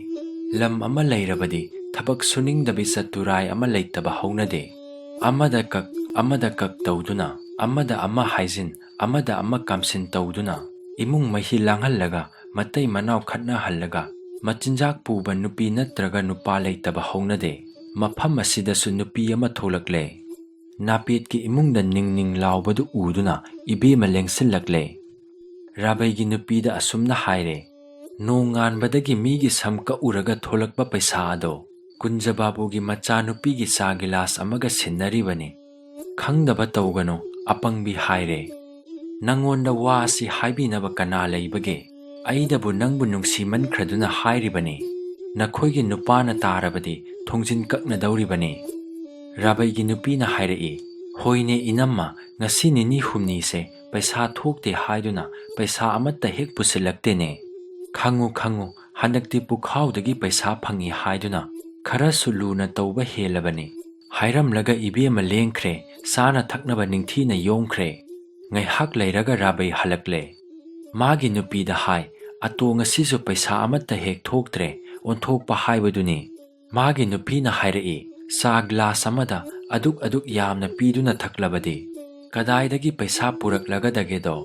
ꯂꯝ ꯑꯃ ꯂꯩꯔꯕꯗꯤ ꯊꯕꯛ ꯁꯨꯅꯤꯡꯗꯕꯤ ꯆꯇꯨꯔꯥꯏ ꯑꯃ ꯂꯩꯇꯕ ꯍꯧꯅꯗꯦ꯫ ꯑꯃꯗ ꯀꯛ ꯇꯧꯗꯨꯅ, ꯑꯃꯗ ꯑꯃ ꯍꯥꯏꯖꯤꯟ, ꯑꯃꯗ ꯑꯃ ꯀꯥꯝꯁꯤꯟ ꯇꯧꯗꯨꯅ ꯏꯃꯨꯡ ꯃꯍꯤ ꯂꯥꯡꯍꯜꯂꯒ ꯃꯇꯩ ꯃꯅꯥꯎ ꯈꯠꯅꯍꯜꯂꯒ ꯃꯆꯤꯟꯖꯥꯛ ꯄꯨꯕ ꯅꯨꯄꯤ ꯅꯠꯇ꯭ꯔꯒ ꯅꯨꯄꯥ ꯂꯩꯇꯕ ꯍꯧꯅꯗꯦ꯫ ꯃꯐꯝ ꯑꯁꯤꯗꯁꯨ ꯅꯨꯄꯤ ꯑꯃ ꯊꯣꯛꯂꯛꯂꯦ꯫ ꯅꯥꯄꯦꯠꯀꯤ ꯏꯃꯨꯡꯗ ꯅꯤꯡ ꯂꯥꯎꯕꯗꯨ ꯎꯗꯨꯅ ꯏꯕꯦꯝꯃ ꯂꯦꯡꯁꯤꯜꯂꯛꯂꯦ꯫ ꯔꯥꯕꯩꯒꯤ ꯅꯨꯄꯤꯗ ꯑꯁꯨꯝꯅ ꯍꯥꯏꯔꯦ, ꯅꯣꯡ ꯉꯥꯟꯕꯗꯒꯤ ꯃꯤꯒꯤ ꯁꯝ ꯀꯛꯎꯔꯒ ꯊꯣꯛꯂꯛꯄ ꯄꯩꯁꯥ ꯑꯗꯣ ꯀꯨꯟꯖꯕꯥꯕꯨꯒꯤ ꯃꯆꯥꯅꯨꯄꯤꯒꯤ ꯆꯥ ꯒꯤꯂꯥꯁ ꯑꯃꯒ ꯁꯤꯟꯅꯔꯤꯕꯅꯤ꯫ ꯈꯪꯗꯕ ꯇꯧꯒꯅꯨ ꯑꯄꯪꯕꯤ ꯍꯥꯏꯔꯦ꯫ ꯅꯪꯉꯣꯟꯗ ꯋꯥ ꯑꯁꯤ ꯍꯥꯏꯕꯤꯅꯕ ꯀꯅꯥ ꯂꯩꯕꯒꯦ? ꯑꯩꯗꯕꯨ ꯅꯪꯕꯨ ꯅꯨꯡꯁꯤꯃꯟꯈ꯭ꯔꯗꯨꯅ ꯍꯥꯏꯔꯤꯕꯅꯤ꯫ ꯅꯈꯣꯏꯒꯤ ꯅꯨꯄꯥꯅ ꯇꯥꯔꯕꯗꯤ ꯊꯣꯡꯖꯤꯟ ꯀꯛꯅꯗꯧꯔꯤꯕꯅꯤ꯫ ꯔꯥꯕꯩꯒꯤ ꯅꯨꯄꯤꯅ ꯍꯥꯏꯔꯛꯏ, ꯍꯣꯏꯅꯦ ꯏꯅꯝꯃ, ꯉꯁꯤ ꯅꯤꯅꯤ ꯍꯨꯝꯅꯤꯁꯦ ꯄꯩꯁꯥ ꯊꯣꯛꯇꯦ ꯍꯥꯏꯗꯨꯅ ꯄꯩꯁꯥ ꯑꯃꯠꯇ ꯍꯦꯛ ꯄꯨꯁꯤꯜꯂꯛꯇꯦꯅꯦ꯫ ꯈꯪꯉꯨ ꯍꯟꯗꯛꯇꯤ ꯄꯨꯈꯥꯎꯗꯒꯤ ꯄꯩꯁꯥ ꯐꯪꯏ ꯍꯥꯏꯗꯨꯅ ꯈꯔꯁꯨ ꯂꯨꯅ ꯇꯧꯕ ꯍꯦꯜꯂꯕꯅꯤ꯫ ꯍꯥꯏꯔꯝꯂꯒ ꯏꯕꯦꯝꯃ ꯂꯦꯡꯈ꯭ꯔꯦ, ꯆꯥꯅ ꯊꯛꯅꯕ ꯅꯤꯡꯊꯤꯅ ꯌꯣꯝꯈ꯭ꯔꯦ꯫ ꯉꯥꯏꯍꯥꯛ ꯂꯩꯔꯒ ꯔꯥꯕꯩ ꯍꯜꯂꯛꯂꯦ꯫ ꯃꯥꯒꯤ ꯅꯨꯄꯤꯗ ꯍꯥꯏ, ꯑꯇꯣ ꯉꯁꯤꯁꯨ ꯄꯩꯁꯥ ꯑꯃꯠꯇ ꯍꯦꯛ ꯊꯣꯛꯇ꯭ꯔꯦ, ꯑꯣꯟꯊꯣꯛꯄ ꯍꯥꯏꯕꯗꯨꯅꯤ꯫ ꯃꯥꯒꯤ ꯅꯨꯄꯤꯅ ꯍꯥꯏꯔꯛꯏ, ꯆꯥ ꯒ꯭ꯂꯥꯁ ꯑꯃꯗ ꯑꯗꯨꯛ ꯌꯥꯝꯅ ꯄꯤꯗꯨꯅ ꯊꯛꯂꯕꯗꯤ ꯀꯗꯥꯏꯗꯒꯤ ꯄꯩꯁా ꯄꯨꯔꯛꯂꯒꯗꯒꯦꯗꯣ?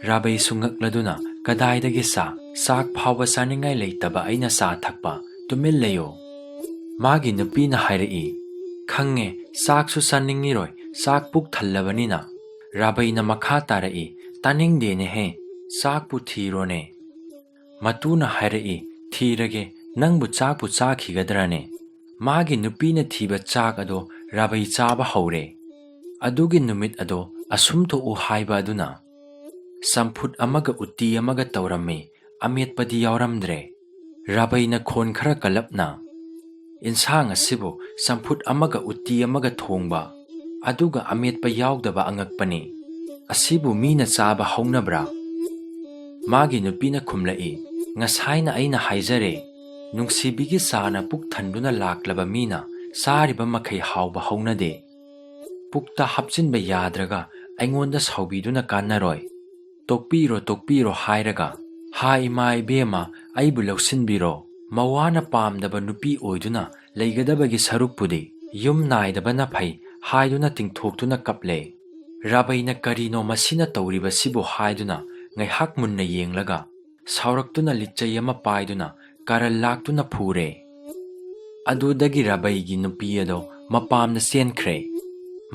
ꯔꯥꯕꯩꯁꯨ ꯉꯛꯂꯗꯨꯅ, ꯀꯗꯥꯏꯗꯒꯤ ꯆꯥꯛ ꯐꯥꯎꯕ ꯆꯥꯅꯤꯡꯉꯥꯏ ꯂꯩꯇꯕ ꯑꯩꯅ ꯆꯥ ꯊꯛꯄ, ꯇꯨꯃꯤꯟ ꯂꯩꯌꯣ꯫ ꯃꯥꯒꯤ ꯅꯨꯄꯤꯅ ꯍꯥꯏꯔꯛꯏ, ꯈꯪꯉꯦ ꯆꯥꯛꯁꯨ ꯆꯥꯅꯤꯡꯉꯤꯔꯣꯏ, ꯆꯥꯛ ꯄꯨꯛ ꯊꯜꯂꯕꯅꯤꯅ꯫ ꯔꯥꯕꯩꯅ ꯃꯈꯥ ꯇꯥꯔꯛꯏ, ꯇꯥꯅꯤꯡꯗꯦꯅꯦꯍꯦ, ꯆꯥꯛꯄꯨ ꯊꯤꯔꯣꯅꯦ꯫ ꯃꯇꯨꯅ ꯍꯥꯏꯔꯛꯏ, ꯊꯤꯔꯒꯦ, ꯅꯪꯕꯨ ꯆꯥꯛꯄꯨ ꯆꯥꯈꯤꯒꯗ꯭ꯔꯅꯦ? ꯃꯥꯒꯤ ꯅꯨꯄꯤꯅ ꯊꯤꯕ ꯆꯥꯛ ꯑꯗꯣ ꯔꯥꯕꯩ ꯆꯥꯕ ꯍꯧꯔꯦ꯫ ꯑꯗꯨꯒꯤ ꯅꯨꯃꯤꯠ ꯑꯗꯣ ꯑꯁꯨꯝ ꯊꯣꯛꯎ ꯍꯥꯏꯕ ꯑꯗꯨꯅ ꯆꯝꯐꯨꯠ ꯑꯃꯒ ꯎꯇꯤ ꯑꯃꯒ ꯇꯧꯔꯝꯃꯤ, ꯑꯃꯦꯠꯄꯗꯤ ꯌꯥꯎꯔꯝꯗ꯭ರೆ꯫ ꯔꯥꯕꯩꯅ ꯈꯣꯟ ꯈꯔ ꯀꯜꯂꯞꯅ, ꯏꯟꯁꯥꯡ ꯑꯁꯤꯕꯨ ꯆꯝꯐꯨꯠ ꯑꯃꯒ ꯎꯇꯤ ꯑꯃꯒ ꯊꯣꯡꯕ, ꯑꯗꯨꯒ ꯑꯃꯦꯠꯄ ꯌꯥꯎꯗꯕ ꯑꯉꯛꯄꯅꯤ꯫ ꯑꯁꯤꯕꯨ ꯃꯤꯅ ꯆꯥꯕ ꯍꯧꯅꯕ꯭ꯔꯥ? ꯃꯥꯒꯤ ꯅꯨꯄꯤꯅ ꯈꯨꯝꯂꯛꯏ, ꯉꯁꯥꯏꯅ ꯑꯩꯅ ꯍꯥꯏꯖꯔꯦ, ꯅꯨꯡꯁꯤꯕꯤꯒꯤ ꯆꯥꯅ ꯄꯨꯛ ꯊꯟꯗꯨꯅ ꯂꯥꯛꯂꯕ ꯃꯤꯅ ꯆꯥꯔꯤꯕ ꯃꯈꯩ ꯍꯥꯎꯕ ꯍꯧꯅꯗꯦ꯫ ꯄꯨꯛꯇ ꯍꯥꯞꯆꯤꯟꯕ ꯌꯥꯗ꯭ꯔꯒ ꯑꯩꯉꯣꯟꯗ ꯁꯥꯎꯕꯤꯗꯨꯅ ꯀꯥꯟꯅꯔꯣꯏ꯫ ꯇꯣꯛꯄꯤꯔꯣ ꯍꯥꯏꯔꯒ, ꯍꯥ ꯏꯃꯥ ꯏꯕꯦꯝꯃ, ꯑꯩꯕꯨ ꯂꯧꯁꯤꯟꯕꯤꯔꯣ, ꯃꯋꯥꯅ ꯄꯥꯝꯗꯕ ꯅꯨꯄꯤ ꯑꯣꯏꯗꯨꯅ ꯂꯩꯒꯗꯕꯒꯤ ꯁꯔꯨꯛꯄꯨꯗꯤ ꯌꯨꯝ ꯅꯥꯏꯗꯕꯅ ꯐꯩ ꯍꯥꯏꯗꯨꯅ ꯇꯤꯡꯊꯣꯛꯇꯨꯅ ꯀꯞꯂꯦ꯫ ꯔꯥꯕꯩꯅ ꯀꯔꯤꯅꯣ ꯃꯁꯤꯅ ꯇꯧꯔꯤꯕꯁꯤꯕꯨ ꯍꯥꯏꯗꯨꯅ ꯉꯥꯏꯍꯥꯛ ꯃꯨꯟꯅ ꯌꯦꯡꯂꯒ ꯁꯥꯎꯔꯛꯇꯨꯅ ꯂꯤꯆꯩ ꯑꯃ ꯄꯥꯏꯗꯨꯅ ꯀꯥꯔꯟ ꯂꯥꯛꯇꯨꯅ ꯐꯨꯔꯦ꯫ ꯑꯗꯨꯗꯒꯤ ꯔꯥꯕꯩꯒꯤ ꯅꯨꯄꯤ ꯑꯗꯣ ꯃꯄꯥꯝꯗ ꯆꯦꯟꯈ꯭ꯔꯦ꯫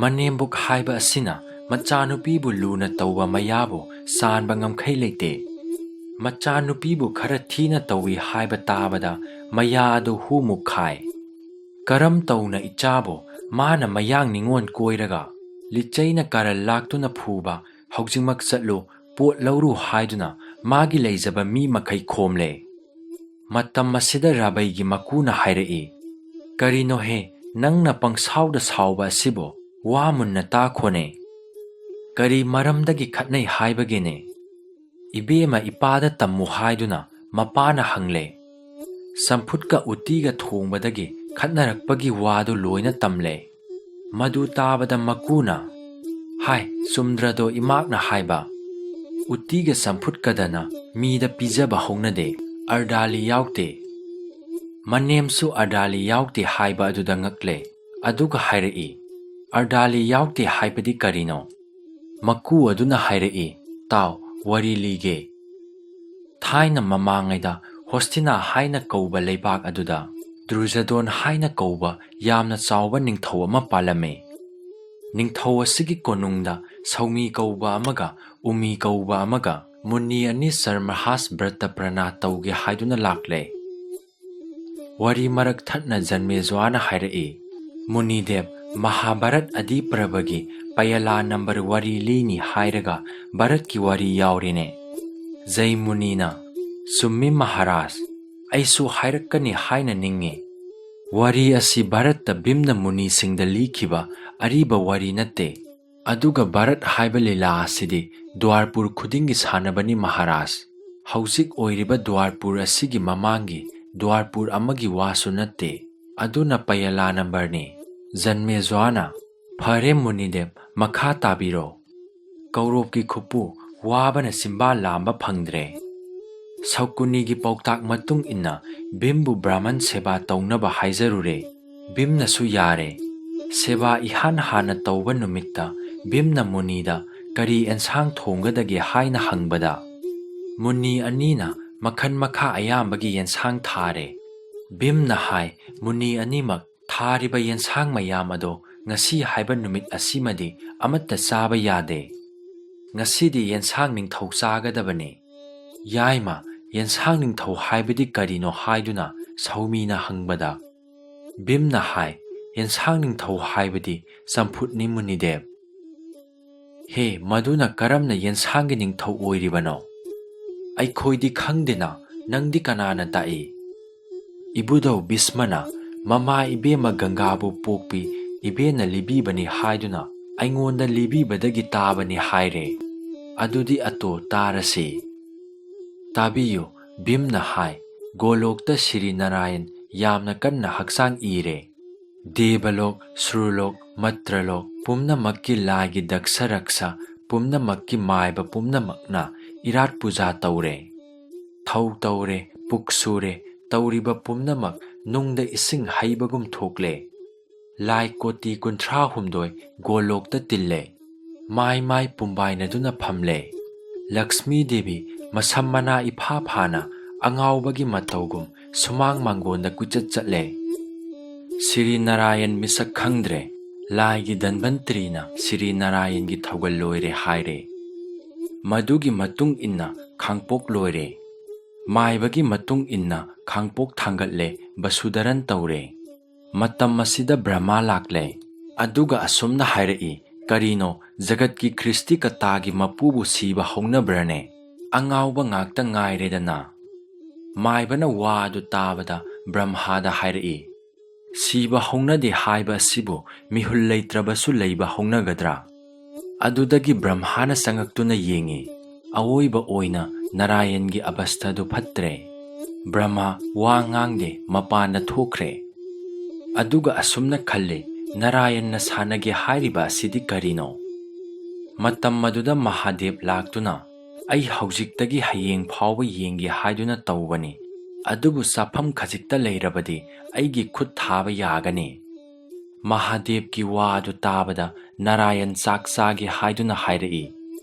ꯃꯅꯦꯝꯕꯣꯛ ꯍꯥꯏꯕ ꯑꯁꯤꯅ ꯃꯆꯥꯅꯨꯄꯤꯕꯨ ꯂꯨꯅ ꯇꯧꯕ ꯃꯌꯥꯕꯨ ꯆꯥꯟꯕ ꯉꯝꯈꯩ ꯂꯩꯇꯦ꯫ ꯃꯆꯥꯅꯨꯄꯤꯕꯨ ꯈꯔ ꯊꯤꯅ ꯇꯧꯏ ꯍꯥꯏꯕ ꯇꯥꯕꯗ ꯃꯌꯥ ꯑꯗꯨ ꯍꯨꯃꯨꯛ ꯈꯥꯏ꯫ ꯀꯔꯝ ꯇꯧꯅ ꯏꯆꯥꯕꯨ ꯃꯥꯅ ꯃꯌꯥꯡ ꯅꯤꯉꯣꯟ ꯀꯣꯏꯔꯒ ꯂꯤꯆꯩꯅ ꯀꯥꯔꯟ ꯂꯥꯛꯇꯨꯅ ꯐꯨꯕ, ꯍꯧꯖꯤꯛꯃꯛ ꯆꯠꯂꯨ ꯄꯣꯠ ꯂꯧꯔꯨ ꯍꯥꯏꯗꯨꯅ ꯃꯥꯒꯤ ꯂꯩꯖꯕ ꯃꯤ ꯃꯈꯩ ꯈꯣꯝꯂꯦ꯫ ꯃꯇꯝ ꯑꯁꯤꯗ ꯔꯥꯕꯩꯒꯤ ꯃꯀꯨꯅ ꯍꯥꯏꯔꯛꯏ, ꯀꯔꯤꯅꯣꯍꯦ, ꯅꯪꯅ ꯄꯪꯁꯥꯎꯗ ꯁꯥꯎꯕ ꯑꯁꯤꯕꯨ ꯋꯥ ꯃꯨꯟꯅ ꯇꯥꯈꯣꯅꯦ꯫ ꯀꯔꯤ ꯃꯔꯝꯗꯒꯤ ꯈꯠꯅꯩ ꯍꯥꯏꯕꯒꯦꯅꯦ? ꯏꯕꯦꯝꯃ ꯏꯄꯥꯗ ꯇꯝꯃꯨ ꯍꯥꯏꯗꯨꯅ ꯃꯄꯥꯅ ꯍꯪꯂꯦ꯫ ꯆꯝꯐꯨꯠꯀ ꯎꯇꯤꯒ ꯊꯣꯡꯕꯗꯒꯤ ꯈꯠꯅꯔꯛꯄꯒꯤ ꯋꯥꯗꯨ ꯂꯣꯏꯅ ꯇꯝꯂꯦ꯫ ꯃꯗꯨ ꯇꯥꯕꯗ ꯃꯀꯨꯅ, ꯍꯥꯏ, ꯆꯨꯝꯗ꯭ꯔꯗꯣ ꯏꯃꯥꯛꯅ ꯍꯥꯏꯕ, ꯎꯇꯤꯒ ꯆꯝꯐꯨꯠꯀꯗꯅ ꯃꯤꯗ ꯄꯤꯖꯕ ꯍꯧꯅꯗꯦ, ꯑꯔꯗꯥꯂꯤ ꯌꯥꯎꯗꯦ꯫ ꯃꯅꯦꯝꯁꯨ ꯑꯔꯗꯥꯂꯤ ꯌꯥꯎꯗꯦ ꯍꯥꯏꯕ ꯑꯗꯨꯗ ꯉꯛꯂꯦ꯫ ꯑꯗꯨꯒ ꯍꯥꯏꯔꯛꯏ, ꯑꯔꯗꯥꯂꯤ ꯌꯥꯎꯗꯦ ꯍꯥꯏꯕꯗꯤ ꯀꯔꯤꯅꯣ? ꯃꯀꯨ ꯑꯗꯨꯅ ꯍꯥꯏꯔꯛꯏ, ꯇꯥꯎ, ꯋꯥꯔꯤ ꯂꯤꯒꯦ꯫ ꯊꯥꯏꯅ ꯃꯃꯥꯡꯉꯩꯗ ꯍꯣꯁꯇꯤꯅꯥ ꯍꯥꯏꯅ ꯀꯧꯕ ꯂꯩꯕꯥꯛ ꯑꯗꯨꯗ ꯗꯨꯔꯖꯗꯣꯟ ꯍꯥꯏꯅ ꯀꯧꯕ ꯌꯥꯝꯅ ꯆꯥꯎꯕ ꯅꯤꯡꯊꯧ ꯑꯃ ꯄꯥꯜꯂꯝꯃꯤ꯫ ꯅꯤꯡꯊꯧ ꯑꯁꯤꯒꯤ ꯀꯣꯅꯨꯡꯗ ꯁꯧꯃꯤ ꯀꯧꯕ ꯑꯃꯒ ꯎꯃꯤ ꯀꯧꯕ ꯑꯃꯒ ꯃꯨꯅꯤ ꯑꯅꯤ ꯆꯔꯃꯍꯥꯁ ꯕ꯭ꯔꯇ ꯄ꯭ꯔꯅꯥ ꯇꯧꯒꯦ ꯍꯥꯏꯗꯨꯅ ꯂꯥꯛꯂꯦ꯫ ꯋꯥꯔꯤ ꯃꯔꯛ ꯊꯠꯅ ꯖꯟꯃꯦꯖ꯭ꯋꯥꯅ ꯍꯥꯏꯔꯛꯏ, ꯃꯨꯅꯤꯗꯦꯕ, ꯃꯍꯥꯚꯥꯔꯠ ꯑꯗꯤ ꯄꯔꯕꯒꯤ ꯄꯌꯂꯥ ꯅꯝꯕꯔ ꯋꯥꯔꯤ ꯂꯤꯅꯤ ꯍꯥꯏꯔꯒ ꯚꯥꯔꯠꯀꯤ ꯋꯥꯔꯤ ꯌꯥꯎꯔꯦꯅꯦ꯫ ꯖꯩ ꯃꯨꯅꯤꯅ, ꯆꯨꯝꯃꯤ ꯃꯍꯥꯔꯥꯖ, ꯑꯩꯁꯨ ꯍꯥꯏꯔꯛꯀꯅꯤ ꯍꯥꯏꯅ ꯅꯤꯡꯉꯤ꯫ ꯋꯥꯔꯤ ꯑꯁꯤ ꯚꯥꯔꯠꯇ ꯚꯤꯝꯅ ꯃꯨꯅꯤꯁꯤꯡꯗ ꯂꯤꯈꯤꯕ ꯑꯔꯤꯕ ꯋꯥꯔꯤ ꯅꯠꯇꯦ꯫ ꯑꯗꯨꯒ ꯚꯥꯔꯠ ꯍꯥꯏꯕ ꯂꯤꯂꯥ ꯑꯁꯤꯗꯤ ꯗ꯭ꯋꯥꯔꯄꯨꯔ ꯈꯨꯗꯤꯡꯒꯤ ꯁꯥꯟꯅꯕꯅꯤ ꯃꯍꯥꯔꯥꯖ꯫ ꯍꯧꯖꯤꯛ ꯑꯣꯏꯔꯤꯕ ꯗ꯭ꯋꯥꯔꯄꯨꯔ ꯑꯁꯤꯒꯤ ꯃꯃꯥꯡꯒꯤ ꯗ꯭ꯋꯥꯔꯄꯨꯔ ꯑꯃꯒꯤ ꯋꯥꯁꯨ ꯅꯠꯇꯦ, ꯑꯗꯨꯅ ꯄꯌꯂꯥ ꯅꯝꯕꯔꯅꯤ꯫ ꯖꯟꯃꯦꯖ꯭ꯋꯥꯅ, ꯐꯔꯦ ꯃꯨꯅꯤꯗꯦꯕ, ꯃꯈꯥ ꯇꯥꯕꯤꯔꯣ꯫ ꯀꯧꯔꯣꯞꯀꯤ ꯈꯨꯄꯨ ꯋꯥꯕꯅ ꯆꯤꯝꯕꯥꯜ ꯂꯥꯝꯕ ꯐꯪꯗ꯭ꯔꯦ꯫ ꯁꯧꯀꯨꯅꯤꯒꯤ ꯄꯥꯎꯇꯥꯛ ꯃꯇꯨꯡ ꯏꯟꯅ ꯚꯤꯝꯕꯨ ꯕ꯭ꯔꯥꯍꯃꯟ ꯁꯦꯕꯥ ꯇꯧꯅꯕ ꯍꯥꯏꯖꯔꯨꯔꯦ꯫ ꯚꯤꯝꯅꯁꯨ ꯌꯥꯔꯦ꯫ ꯁꯦꯕꯥ ꯏꯍꯥꯟ ꯍꯥꯟꯅ ꯇꯧꯕ ꯅꯨꯃꯤꯠꯇ ꯚꯤꯝꯅ ꯃꯨꯅꯤꯗ ꯀꯔꯤ ꯑꯦꯟꯁꯥꯡ ꯊꯣꯡꯒꯗꯒꯦ ꯍꯥꯏꯅ ꯍꯪꯕꯗ ꯃꯨꯅꯤ ꯑꯅꯤꯅ ꯃꯈꯟ ꯃꯈꯥ ꯑꯌꯥꯝꯕꯒꯤ ꯌꯦꯟꯁꯥꯡ ꯊꯥꯔꯦ꯫ ꯚꯤꯝꯅ ꯍꯥꯏ, ꯃꯨꯅꯤ ꯑꯅꯤꯃꯛ ꯊꯥꯔꯤꯕ ꯌꯦꯟꯁꯥꯡ ꯃꯌꯥꯝ ꯑꯗꯣ ꯉꯁꯤ ꯍꯥꯏꯕ ꯅꯨꯃꯤꯠ ꯑꯁꯤꯃꯗꯤ ꯑꯃꯠꯇ ꯆꯥꯕ ꯌꯥꯗꯦ꯫ ꯉꯁꯤꯗꯤ ꯌꯦꯟꯁꯥꯡ ꯅꯤꯡꯊꯧ ꯆꯥꯒꯗꯕꯅꯤ꯫ ꯌꯥꯏꯃ, ꯌꯦꯟꯁꯥꯡ ꯅꯤꯡꯊꯧ ꯍꯥꯏꯕꯗꯤ ꯀꯔꯤꯅꯣ ꯍꯥꯏꯗꯨꯅ ꯁꯧꯃꯤꯅ ꯍꯪꯕꯗ ꯚꯤꯝꯅ ꯍꯥꯏ, ꯌꯦꯟꯁꯥꯡ ꯅꯤꯡꯊꯧ ꯍꯥꯏꯕꯗꯤ ꯆꯝꯐꯨꯠꯅꯤ ꯃꯨꯅꯤꯗꯦꯕ꯫ ꯍꯦ, ꯃꯗꯨꯅ ꯀꯔꯝꯅ ꯌꯦꯟꯁꯥꯡꯒꯤ ꯅꯤꯡꯊꯧ ꯑꯣꯏꯔꯤꯕꯅꯣ? ꯑꯩꯈꯣꯏꯗꯤ ꯈꯪꯗꯦꯅ, ꯅꯪꯗꯤ ꯀꯅꯥꯅ ꯇꯥꯛꯏ? ꯏꯕꯨꯙꯧ ꯚꯤꯁꯃꯅ ꯃꯃꯥ ꯏꯕꯦꯝꯃ ꯒꯪꯒꯥꯕꯨ ꯄꯣꯛꯄꯤ ꯏꯕꯦꯟꯅ ꯂꯤꯕꯤꯕꯅꯤ ꯍꯥꯏꯗꯨꯅ ꯑꯩꯉꯣꯟꯗ ꯂꯤꯕꯤꯕꯗꯒꯤ ꯇꯥꯕꯅꯤ ꯍꯥꯏꯔꯦ꯫ ꯑꯗꯨꯗꯤ ꯑꯇꯣ ꯇꯥꯔꯁꯤ꯫ ꯇꯥꯕꯤꯌꯨ, ꯚꯤꯝꯅ ꯍꯥꯏ, ꯒꯣꯂꯣꯛꯇ ꯁꯤꯔꯤ ꯅꯥꯔꯥꯌꯟ ꯌꯥꯝꯅ ꯀꯟꯅ ꯍꯛꯆꯥꯡ ꯏꯔꯦ꯫ ꯗꯦꯕꯂꯣꯛ, ꯁꯨꯔꯂꯣꯛ, ꯃꯇ꯭ꯔꯂꯣꯛ ꯄꯨꯝꯅꯃꯛꯀꯤ ꯂꯥꯏꯒꯤ ꯗꯛꯁ ꯔꯛꯁ ꯄꯨꯝꯅꯃꯛꯀꯤ ꯃꯥꯏꯕ ꯄꯨꯝꯅꯃꯛꯅ ꯏꯔꯥꯠ ꯄꯨꯖꯥ ꯇꯧꯔꯦ꯫ ꯊꯧ ꯇꯧꯔꯦ, ꯄꯨꯛ ꯁꯨꯔꯦ, ꯇꯧꯔꯤꯕ ꯄꯨꯝꯅꯃꯛ ꯅꯨꯡꯗ ꯏꯁꯤꯡ ꯍꯩꯕꯒꯨꯝ ꯊꯣꯛꯂꯦ꯫ ꯂꯥꯏ ꯀꯣꯇꯤ 38 ꯒꯣꯂꯣꯛꯇ ꯇꯤꯜꯂꯦ, ꯃꯥꯏ ꯃꯥꯏ ꯄꯨꯝꯕꯥꯏꯅꯗꯨꯅ ꯐꯝꯂꯦ꯫ ꯂꯛꯁꯃꯤ ꯗꯦꯕꯤ ꯃꯁꯝ ꯃꯅꯥ ꯏꯐꯥ ꯐꯥꯅ ꯑꯉꯥꯎꯕꯒꯤ ꯃꯇꯧꯒꯨꯝ ꯁꯨꯃꯥꯡ ꯃꯥꯡꯒꯣꯟꯗ ꯀꯨꯆꯠ ꯆꯠꯂꯦ꯫ ꯁꯤꯔꯤ ꯅꯥꯔꯥꯌꯟ ꯃꯤꯁꯛ ꯈꯪꯗ꯭ꯔꯦ꯫ ꯂꯥꯏꯒꯤ ꯙꯟꯕꯟꯇ꯭ꯔꯤꯅ ꯁꯤꯔꯤ ꯅꯥꯔꯥꯌꯟꯒꯤ ꯊꯧꯒꯜ ꯂꯣꯏꯔꯦ ꯍꯥꯏꯔꯦ꯫ ꯃꯗꯨꯒꯤ ꯃꯇꯨꯡ ꯏꯟꯅ ꯈꯥꯡꯄꯣꯛ ꯂꯣꯏꯔꯦ꯫ ꯃꯥꯏꯕꯒꯤ ꯃꯇꯨꯡ ꯏꯟꯅ ꯈꯥꯡꯄꯣꯛ ꯊꯥꯡꯒꯠꯂꯦ, ꯕꯁꯨꯙꯔꯟ ꯇꯧꯔꯦ꯫ ꯃꯇꯝ ꯑꯁꯤꯗ ꯕ꯭ꯔꯍ꯭ꯃꯥ ꯂꯥꯛꯂꯦ, ꯑꯗꯨꯒ ꯑꯁꯨꯝꯅ ꯍꯥꯏꯔꯛꯏ, ꯀꯔꯤꯅꯣ, ꯖꯒꯠꯀꯤ ꯈ꯭ꯔꯤꯁꯇꯤꯀꯇꯥꯒꯤ ꯃꯄꯨꯕꯨ ꯁꯤꯕ ꯍꯧꯅꯕ꯭ꯔꯅꯦ? ꯑꯉꯥꯎꯕ ꯉꯥꯛꯇ ꯉꯥꯏꯔꯦꯗꯅ꯫ ꯃꯥꯏꯕꯅ ꯋꯥ ꯑꯗꯨ ꯇꯥꯕꯗ ꯕ꯭ꯔꯍ꯭ꯃꯥꯗ ꯍꯥꯏꯔꯛꯏ, ꯁꯤꯕ ꯍꯧꯅꯗꯦ ꯍꯥꯏꯕ ꯑꯁꯤꯕꯨ ꯃꯤꯍꯨꯜ ꯂꯩꯇ꯭ꯔꯕꯁꯨ ꯂꯩꯕ ꯍꯧꯅꯒꯗ꯭ꯔꯥ? ꯑꯗꯨꯗꯒꯤ ꯕ꯭ꯔꯍ꯭ꯃꯥꯅ ꯆꯪꯉꯛꯇꯨꯅ ꯌꯦꯡꯉꯤ꯫ ꯑꯋꯣꯏꯕ ꯑꯣꯏꯅ ꯅꯥꯔꯥꯌꯟꯒꯤ ꯑꯕꯁꯊꯥꯗꯨ ꯐꯠꯇ꯭ꯔꯦ꯫ ꯕ꯭ꯔꯍ꯭ꯃꯥ ꯋꯥ ꯉꯥꯡꯗꯦ, ꯃꯄꯥꯟꯗ ꯊꯣꯛꯈ꯭ꯔꯦ꯫ ꯑꯗꯨꯒ ꯑꯁꯨꯝꯅ ꯈꯜꯂꯤ, ꯅꯥꯔꯥꯌꯟꯅ ꯁꯥꯟꯅꯒꯦ ꯍꯥꯏꯔꯤꯕ ꯑꯁꯤꯗꯤ ꯀꯔꯤꯅꯣ? ꯃꯇꯝ ꯑꯗꯨꯗ ꯃꯍꯥꯗꯦꯕ ꯂꯥꯛꯇꯨꯅ ꯑꯩ ꯍꯧꯖꯤꯛꯇꯒꯤ ꯍꯌꯦꯡ ꯐꯥꯎꯕ ꯌꯦꯡꯒꯦ ꯍꯥꯏꯗꯨꯅ ꯇꯧꯕꯅꯤ, ꯑꯗꯨꯕꯨ ꯆꯥꯐꯝ ꯈꯖꯤꯛꯇ ꯂꯩꯔꯕꯗꯤ ꯑꯩꯒꯤ ꯈꯨꯠ ꯊꯥꯕ ꯌꯥꯒꯅꯤ꯫ ꯃꯍꯥꯗꯦꯕꯀꯤ ꯋꯥ ꯑꯗꯨ ꯇꯥꯕꯗ ꯅꯥꯔꯥꯌꯟ ꯆꯥꯛ ꯆꯥꯒꯦ ꯍꯥꯏꯗꯨꯅ ꯍꯥꯏꯔꯛꯏ꯫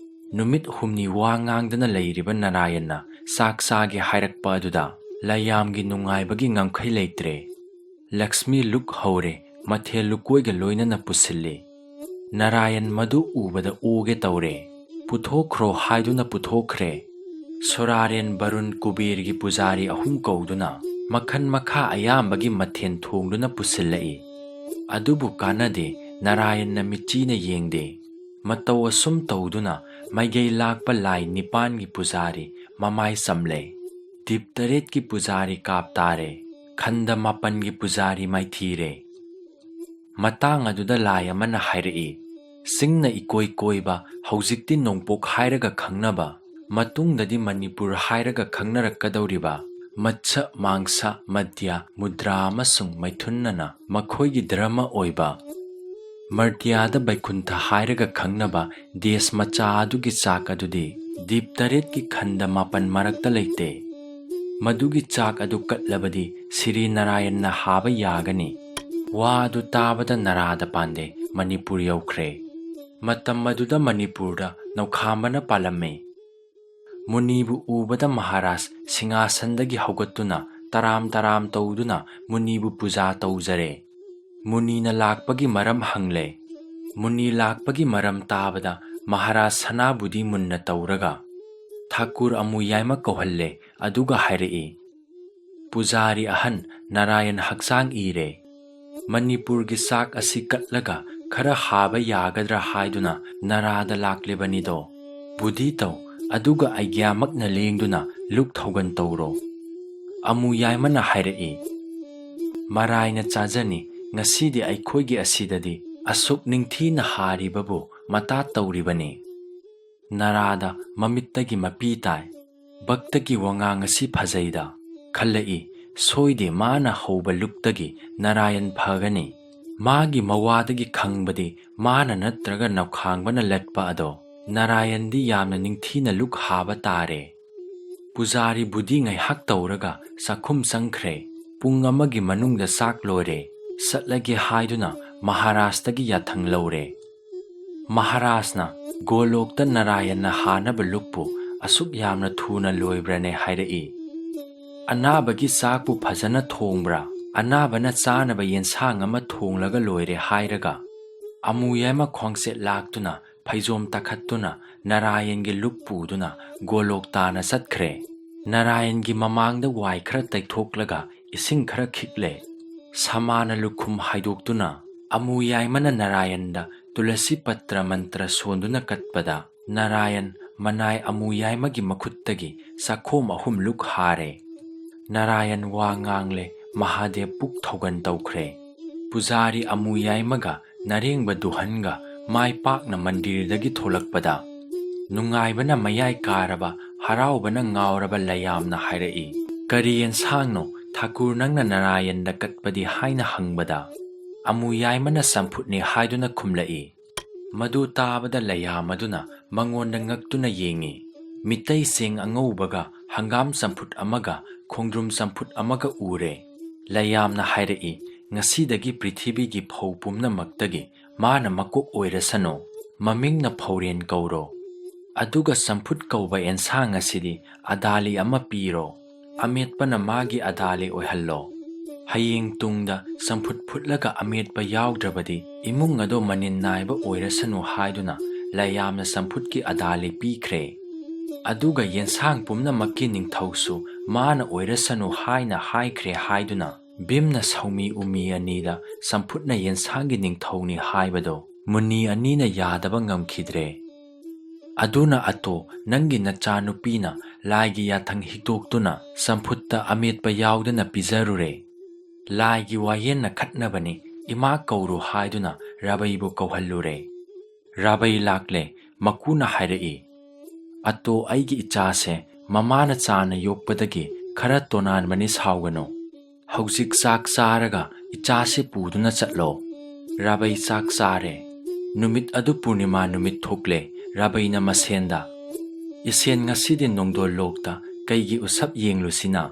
ꯅꯨꯃꯤꯠ 8 ꯋꯥ ꯉꯥꯡꯗꯅ ꯂꯩꯔꯤꯕ ꯅꯥꯔꯥꯌꯟꯅ ꯆꯥꯛ ꯆꯥꯒꯦ ꯍꯥꯏꯔꯛꯄ ꯑꯗꯨꯗ ꯂꯥꯏꯌꯥꯝꯒꯤ ꯅꯨꯡꯉꯥꯏꯕꯒꯤ ꯉꯝꯈꯩ ꯂꯩꯇ꯭ꯔꯦ꯫ ꯂꯛꯁꯃꯤ ꯂꯨꯛ ꯍꯧꯔꯦ, ꯃꯊꯦꯜ ꯂꯨꯀꯣꯏꯒ ꯂꯣꯏꯅꯅ ꯄꯨꯁꯤꯜꯂꯤ꯫ ꯅꯥꯔꯥꯌꯟ ꯃꯗꯨ ꯎꯕꯗ ꯑꯣꯒꯦ ꯇꯧꯔꯦ꯫ ꯄꯨꯊꯣꯛꯈ꯭ꯔꯣ ꯍꯥꯏꯗꯨꯅ ꯄꯨꯊꯣꯛꯈ꯭ꯔꯦ꯫ ꯁꯣꯔꯥꯔꯦꯟ, ꯕꯔꯨꯟ, ꯀꯨꯕꯦꯔꯒꯤ ꯄꯨꯖꯥꯔꯤ 3 ꯀꯧꯗꯨꯅ ꯃꯈꯟ ꯃꯈꯥ ꯑꯌꯥꯝꯕꯒꯤ ꯃꯊꯦꯜ ꯊꯣꯡꯗꯨꯅ ꯄꯨꯁꯤꯜꯂꯛꯏ꯫ ꯑꯗꯨꯕꯨ ꯀꯥꯟꯅꯗꯦ, ꯅꯥꯔꯥꯌꯟꯅ ꯃꯤꯠꯆꯤꯅ ꯌꯦꯡꯗꯦ꯫ ꯃꯇꯧ ꯑꯁꯨꯝ ꯇꯧꯗꯨꯅ ꯃꯥꯏꯒꯩ ꯂꯥꯛꯄ ꯂꯥꯏ 9ꯒꯤ ꯄꯨꯖꯥꯔꯤ ꯃꯃꯥꯏ ꯆꯝꯂꯦ꯫ ꯗꯤꯞ 8ꯒꯤ ꯄꯨꯖꯥꯔꯤ ꯀꯥꯞ ꯇꯥꯔꯦ꯫ ꯈꯟꯗ 9ꯒꯤ ꯄꯨꯖꯥꯔꯤ ꯃꯥꯏꯊꯤꯔꯦ꯫ ꯃꯇꯥꯡ ꯑꯗꯨꯗ ꯂꯥꯏ ꯑꯃꯅ ꯍꯥꯏꯔꯛꯏ, ꯆꯤꯡꯅ ꯏꯀꯣꯏ ꯀꯣꯏꯕ, ꯍꯧꯖꯤꯛꯇꯤ ꯅꯣꯡꯄꯣꯛ ꯍꯥꯏꯔꯒ ꯈꯪꯅꯕ, ꯃꯇꯨꯡꯗꯗꯤ ꯃꯅꯤꯄꯨꯔ ꯍꯥꯏꯔꯒ ꯈꯪꯅꯔꯛꯀꯗꯧꯔꯤꯕ ꯃꯠꯁ, ꯃꯥꯡꯁ, ꯃꯗ꯭ꯌ, ꯃꯨꯗ꯭ꯔꯥ ꯑꯃꯁꯨꯡ ꯃꯩꯊꯨꯟꯅꯅ ꯃꯈꯣꯏꯒꯤ ꯙꯔꯃ ꯑꯣꯏꯕ, ꯃꯔꯇ꯭ꯌꯥꯗ ꯕꯩꯀꯨꯟꯊ ꯍꯥꯏꯔꯒ ꯈꯪꯅꯕ ꯗꯦꯁ ꯃꯆꯥ ꯑꯗꯨꯒꯤ ꯆꯥꯛ ꯑꯗꯨꯗꯤ ꯗꯤꯞ 8ꯒꯤ ꯈꯟꯗ 9 ꯃꯔꯛꯇ ꯂꯩꯇꯦ꯫ ꯃꯗꯨꯒꯤ ꯆꯥꯛ ꯑꯗꯨ ꯀꯠꯂꯕꯗꯤ ꯁꯤꯔꯤ ꯅꯥꯔꯥꯌꯟꯅ ꯍꯥꯕ ꯌꯥꯒꯅꯤ꯫ ꯋꯥ ꯑꯗꯨ ꯇꯥꯕꯗ ꯅꯥꯔꯥꯗ ꯄꯥꯟꯗꯦ, ꯃꯅꯤꯄꯨꯔ ꯌꯧꯈ꯭ꯔꯦ꯫ ꯃꯇꯝ ꯑꯗꯨꯗ ꯃꯅꯤꯄꯨꯔꯗ ꯅꯧꯈꯥꯝꯕꯅ ꯄꯥꯜꯂꯝꯃꯤ꯫ ꯃꯨꯅꯤꯕꯨ ꯎꯕꯗ ꯃꯍꯥꯔꯥꯖ ꯁꯤꯡꯍꯥꯁꯟꯗꯒꯤ ꯍꯧꯒꯠꯇꯨꯅ ꯇꯔꯥꯝ ꯇꯔꯥꯝ ꯇꯧꯗꯨꯅ ꯃꯨꯅꯤꯕꯨ ꯄꯨꯖꯥ ꯇꯧꯖꯔꯦ꯫ ꯃꯨꯅꯤꯅ ꯂꯥꯛꯄꯒꯤ ꯃꯔꯝ ꯍꯪꯂꯦ꯫ ꯃꯨꯅꯤ ꯂꯥꯛꯄꯒꯤ ꯃꯔꯝ ꯇꯥꯕꯗ ꯃꯍꯥꯔꯥꯖ ꯁꯅꯥꯕꯨꯗꯤ ꯃꯨꯟꯅ ꯇꯧꯔꯒ ꯊꯥꯀꯨꯔ ꯑꯃꯨꯌꯥꯏꯃ ꯀꯧꯍꯜꯂꯦ, ꯑꯗꯨꯒ ꯍꯥꯏꯔꯛꯏ, ꯄꯨꯖꯥꯔꯤ ꯑꯍꯟ, ꯅꯥꯔꯥꯌꯟ ꯍꯛꯆꯥꯡ ꯏꯔꯦ꯫ ꯃꯅꯤꯄꯨꯔꯒꯤ ꯆꯥꯛ ꯑꯁꯤ ꯀꯠꯂꯒ ꯈꯔ ꯍꯥꯕ ꯌꯥꯒꯗ꯭ꯔꯥ ꯍꯥꯏꯗꯨꯅ ꯅꯥꯔꯥꯗ ꯂꯥꯛꯂꯤꯕꯅꯤꯗꯣ꯫ ꯕꯨꯙꯤ ꯇꯧ, ꯑꯗꯨꯒ ꯑꯩꯒ꯭ꯌꯥꯃꯛꯅ ꯂꯦꯡꯗꯨꯅ ꯂꯨꯛ ꯊꯧꯒꯟ ꯇꯧꯔꯣ꯫ ꯑꯃꯨꯌꯥꯏꯃꯅ ꯍꯥꯏꯔꯛꯏ, ꯃꯔꯥꯏꯅ ꯆꯥꯖꯅꯤ, ꯉꯁꯤꯗꯤ ꯑꯩꯈꯣꯏꯒꯤ ꯑꯁꯤꯗꯗꯤ ꯑꯁꯨꯛ ꯅꯤꯡꯊꯤꯅ ꯍꯥꯔꯤꯕꯕꯨ ꯃꯇꯥ ꯇꯧꯔꯤꯕꯅꯤ꯫ ꯅꯥꯔꯥꯗ ꯃꯃꯤꯠꯇꯒꯤ ꯃꯄꯤ ꯇꯥꯏ꯫ ꯚꯛꯇꯒꯤ ꯋꯥꯉꯥꯡ ꯑꯁꯤ ꯐꯖꯩꯗ, ꯈꯜꯂꯛꯏ, ꯁꯣꯏꯗꯦ ꯃꯥꯅ ꯍꯧꯕ ꯂꯨꯛꯇꯒꯤ ꯅꯥꯔꯥꯌꯟ ꯐꯒꯅꯤ꯫ ꯃꯥꯒꯤ ꯃꯋꯥꯗꯒꯤ ꯈꯪꯕꯗꯤ ꯃꯥꯅ ꯅꯠꯇ꯭ꯔꯒ ꯅꯧꯈꯥꯡꯕꯅ ꯂꯠꯄ ꯑꯗꯣ ꯅꯥꯔꯥꯌꯟꯗꯤ ꯌꯥꯝꯅ ꯅꯤꯡꯊꯤꯅ ꯂꯨꯛ ꯍꯥꯕ ꯇꯥꯔꯦ꯫ ꯄꯨꯖꯥꯔꯤ ꯕꯨꯙꯤ ꯉꯥꯏꯍꯥꯛ ꯇꯧꯔꯒ ꯆꯥꯛꯈꯨꯝ ꯆꯪꯈ꯭ꯔꯦ꯫ ꯄꯨꯡ ꯑꯃꯒꯤ ꯃꯅꯨꯡꯗ ꯆꯥꯛ ꯂꯣꯏꯔꯦ꯫ ꯆꯠꯂꯒꯦ ꯍꯥꯏꯗꯨꯅ ꯃꯍꯥꯔꯥꯖꯇꯒꯤ ꯌꯥꯊꯪ ꯂꯧꯔꯦ꯫ ꯃꯍꯥꯔꯥꯖꯅ ꯒꯣꯂꯣꯛꯇ ꯅꯥꯔꯥꯌꯟꯅ ꯍꯥꯅꯕ ꯂꯨꯛꯄꯨ ꯑꯁꯨꯛ ꯌꯥꯝꯅ ꯊꯨꯅ ꯂꯣꯏꯕ꯭ꯔꯅꯦ ꯍꯥꯏꯔꯛꯏ꯫ ꯑꯅꯥꯕꯒꯤ ꯆꯥꯛꯄꯨ ꯐꯖꯅ ꯊꯣꯡꯕ꯭ꯔꯥ? ꯑꯅꯥꯕꯅ ꯆꯥꯅꯕ ꯌꯦꯟꯁꯥꯡ ꯑꯃ ꯊꯣꯡꯂꯒ ꯂꯣꯏꯔꯦ ꯍꯥꯏꯔꯒ ꯑꯃꯨꯌꯥꯏꯃ ꯈ꯭ꯋꯥꯡꯁꯦꯠ ꯂꯥꯛꯇꯨꯅ ꯐꯩꯖꯣꯝ ꯇꯥꯈꯠꯇꯨꯅ ꯅꯥꯔꯥꯌꯟꯒꯤ ꯂꯨꯛ ꯄꯨꯗꯨꯅ ꯒꯣꯂꯣꯛ ꯇꯥꯅ ꯆꯠꯈ꯭ꯔꯦ꯫ ꯅꯥꯔꯥꯌꯟꯒꯤ ꯃꯃꯥꯡꯗ ꯋꯥꯏ ꯈꯔ ꯇꯩꯊꯣꯛꯂꯒ ꯏꯁꯤꯡ ꯈꯔ ꯈꯤꯛꯂꯦ꯫ ꯁꯃꯥꯅ ꯂꯨꯈꯨꯝ ꯍꯥꯏꯗꯣꯛꯇꯨꯅ ꯑꯃꯨꯌꯥꯏꯃꯅ ꯅꯥꯔꯥꯌꯟꯗ ꯇꯨꯂꯁꯤ ꯄꯠꯇ꯭ꯔ ꯃꯟꯇ꯭ꯔ ꯁꯣꯟꯗꯨꯅ ꯀꯠꯄꯗ ꯅꯥꯔꯥꯌꯟ ꯃꯅꯥꯏ ꯑꯃꯨꯌꯥꯏꯃꯒꯤ ꯃꯈꯨꯠꯇꯒꯤ ꯆꯥꯈꯣꯝ 3 ꯂꯨꯛ ꯍꯥꯔꯦ꯫ ꯅꯥꯔꯥꯌꯟ ꯋꯥ ꯉꯥꯡꯂꯦ, ꯃꯍꯥꯗꯦꯕ ꯄꯨꯛ ꯊꯧꯒꯟ ꯇꯧꯈ꯭ꯔꯦ꯫ ꯄꯨꯖꯥꯔꯤ ꯑꯃꯨꯌꯥꯏꯃꯒ ꯅꯔꯦꯡꯕ ꯗꯨꯍꯟꯒ ꯃꯥꯏ ꯄꯥꯛꯅ ꯃꯟꯗꯤꯔꯗꯒꯤ ꯊꯣꯛꯂꯛꯄꯗ ꯅꯨꯡꯉꯥꯏꯕꯅ ꯃꯌꯥꯏ ꯀꯥꯔꯕ, ꯍꯔꯥꯎꯕꯅ ꯉꯥꯎꯔꯕ ꯂꯩꯌꯥꯝꯅ ꯍꯥꯏꯔꯛꯏ, "ꯀꯔꯤ ꯌꯦꯟꯁꯥꯡꯅꯣ ꯊꯥꯀꯨꯔ ꯅꯪꯅ ꯅꯥꯔꯥꯌꯟꯗ ꯀꯠꯄꯗꯤ ꯍꯥꯏꯅ ꯍꯪꯕꯗ?" ꯑꯃꯨꯌꯥꯏꯃꯅ ꯆꯝꯐꯨꯠꯅꯤ ꯍꯥꯏꯗꯨꯅ ꯈꯨꯝꯂꯛꯏ꯫ ꯃꯗꯨ ꯇꯥꯕꯗ ꯂꯩꯌꯥꯝ ꯑꯗꯨꯅ ꯃꯉꯣꯟꯗ ꯉꯛꯇꯨꯅ ꯌꯦꯡꯏ꯫ ꯃꯤꯇꯩ ꯆꯦꯡ ꯑꯉꯧꯕꯒ ꯍꯪꯒꯥꯝ ꯆꯝꯐꯨꯠ ꯑꯃꯒ ꯈꯣꯡꯗ꯭ꯔꯨꯝ ꯆꯝꯐꯨꯠ ꯑꯃꯒ ꯎꯔꯦ꯫ ꯂꯩꯌꯥꯝꯅ ꯍꯥꯏꯔꯛꯏ, "ꯉꯁꯤꯗꯒꯤ ꯄ꯭ꯔꯤꯊꯤꯕꯤꯒꯤ ꯐꯧ ꯄꯨꯝꯅꯃꯛꯇꯒꯤ ꯃꯥꯅ ꯃꯀꯣꯛ ꯑꯣꯏꯔꯁꯅꯨ, ꯃꯃꯤꯡꯅ ꯐꯧꯔꯦꯟ ꯀꯧꯔꯣ꯫ ꯑꯗꯨꯒ ꯆꯝꯐꯨꯠ ꯀꯧꯕ ꯑꯦꯟꯁꯥꯡ ꯑꯁꯤꯗꯤ ꯑꯗꯥꯂꯤ ꯑꯃ ꯄꯤꯔꯣ, ꯑꯃꯦꯠꯄꯅ ꯃꯥꯒꯤ ꯑꯗꯥꯂꯤ ꯑꯣꯏꯍꯜꯂꯣ꯫ ꯍꯌꯦꯡ ꯇꯨꯡꯗ ꯆꯝꯐꯨꯠ ꯐꯨꯠꯂꯒ ꯑꯃꯦꯠꯄ ꯌꯥꯎꯗ꯭ꯔꯕꯗꯤ ꯏꯃꯨꯡ ꯑꯗꯣ ꯃꯅꯤꯟ ꯅꯥꯏꯕ ꯑꯣꯏꯔꯁꯅꯨ" ꯍꯥꯏꯗꯨꯅ ꯂꯩꯌꯥꯝꯅ ꯆꯝꯐꯨꯠꯀꯤ ꯑꯗꯥꯂꯤ ꯄꯤꯈ꯭ꯔꯦ꯫ ꯑꯗꯨꯒ ꯌꯦꯟꯁꯥꯡ ꯄꯨꯝꯅꯃꯛꯀꯤ ꯅꯤꯡꯊꯧꯁꯨ ꯃꯥꯅ ꯑꯣꯏꯔꯁꯅꯨ ꯍꯥꯏꯅ ꯍꯥꯏꯈ꯭ꯔꯦ ꯍꯥꯏꯗꯨꯅ ꯚꯤꯝꯅ ꯁꯧꯃꯤ ꯎꯃꯤ ꯑꯅꯤꯗ ꯆꯝꯐꯨꯠꯅ ꯌꯦꯟꯁꯥꯡꯒꯤ ꯅꯤꯡꯊꯧꯅꯤ ꯍꯥꯏꯕꯗꯣ ꯃꯨꯅꯤ ꯑꯅꯤꯅ ꯌꯥꯗꯕ ꯉꯝꯈꯤꯗ꯭ꯔꯦ꯫ ꯑꯗꯨꯅ ꯑꯇꯣ ꯅꯪꯒꯤ ꯅꯆꯥꯅꯨꯄꯤꯅ ꯂꯥꯏꯒꯤ ꯌꯥꯊꯪ ꯍꯤꯛꯇꯣꯛꯇꯨꯅ ꯆꯝꯐꯨꯠꯇ ꯑꯃꯦꯠꯄ ꯌꯥꯎꯗꯅ ꯄꯤꯖꯔꯨꯔꯦ꯫ ꯂꯥꯏꯒꯤ ꯋꯥꯌꯦꯜꯅ ꯈꯠꯅꯕꯅꯤ, ꯏꯃꯥ ꯀꯧꯔꯨ ꯍꯥꯏꯗꯨꯅ ꯔꯥꯕꯩꯕꯨ ꯀꯧꯍꯜꯂꯨꯔꯦ꯫ ꯔꯥꯕꯩ ꯂꯥꯛꯂꯦ, ꯃꯀꯨꯅ ꯍꯥꯏꯔꯛꯏ, "ꯑꯇꯣ ꯑꯩꯒꯤ ꯏꯆꯥꯁꯦ ꯃꯃꯥꯅ ꯆꯥꯅ ꯌꯣꯛꯄꯗꯒꯤ ꯈꯔ ꯇꯣꯅꯥꯟꯕꯅꯤ, ꯁꯥꯎꯒꯅꯨ꯫ ꯍꯧꯖꯤꯛ ꯆꯥꯛ ꯆꯥꯔꯒ ꯏꯆꯥꯁꯦ ꯄꯨꯗꯨꯅ ꯆꯠꯂꯣ." ꯔꯥꯕꯩ ꯆꯥꯛ ꯆꯥꯔꯦ꯫ ꯅꯨꯃꯤꯠ ꯑꯗꯨ ꯄꯨꯔꯅꯤꯃꯥ ꯅꯨꯃꯤꯠ ꯊꯣꯛꯂꯦ꯫ ꯔꯥꯕꯩꯅ ꯃꯁꯦꯟꯗ, "ꯏꯁꯦꯟ ꯉꯁꯤꯗꯤ ꯅꯣꯡꯗꯣꯜ ꯂꯣꯛꯇ ꯀꯩꯒꯤ ꯎꯁꯞ ꯌꯦꯡꯂꯨꯁꯤꯅ?"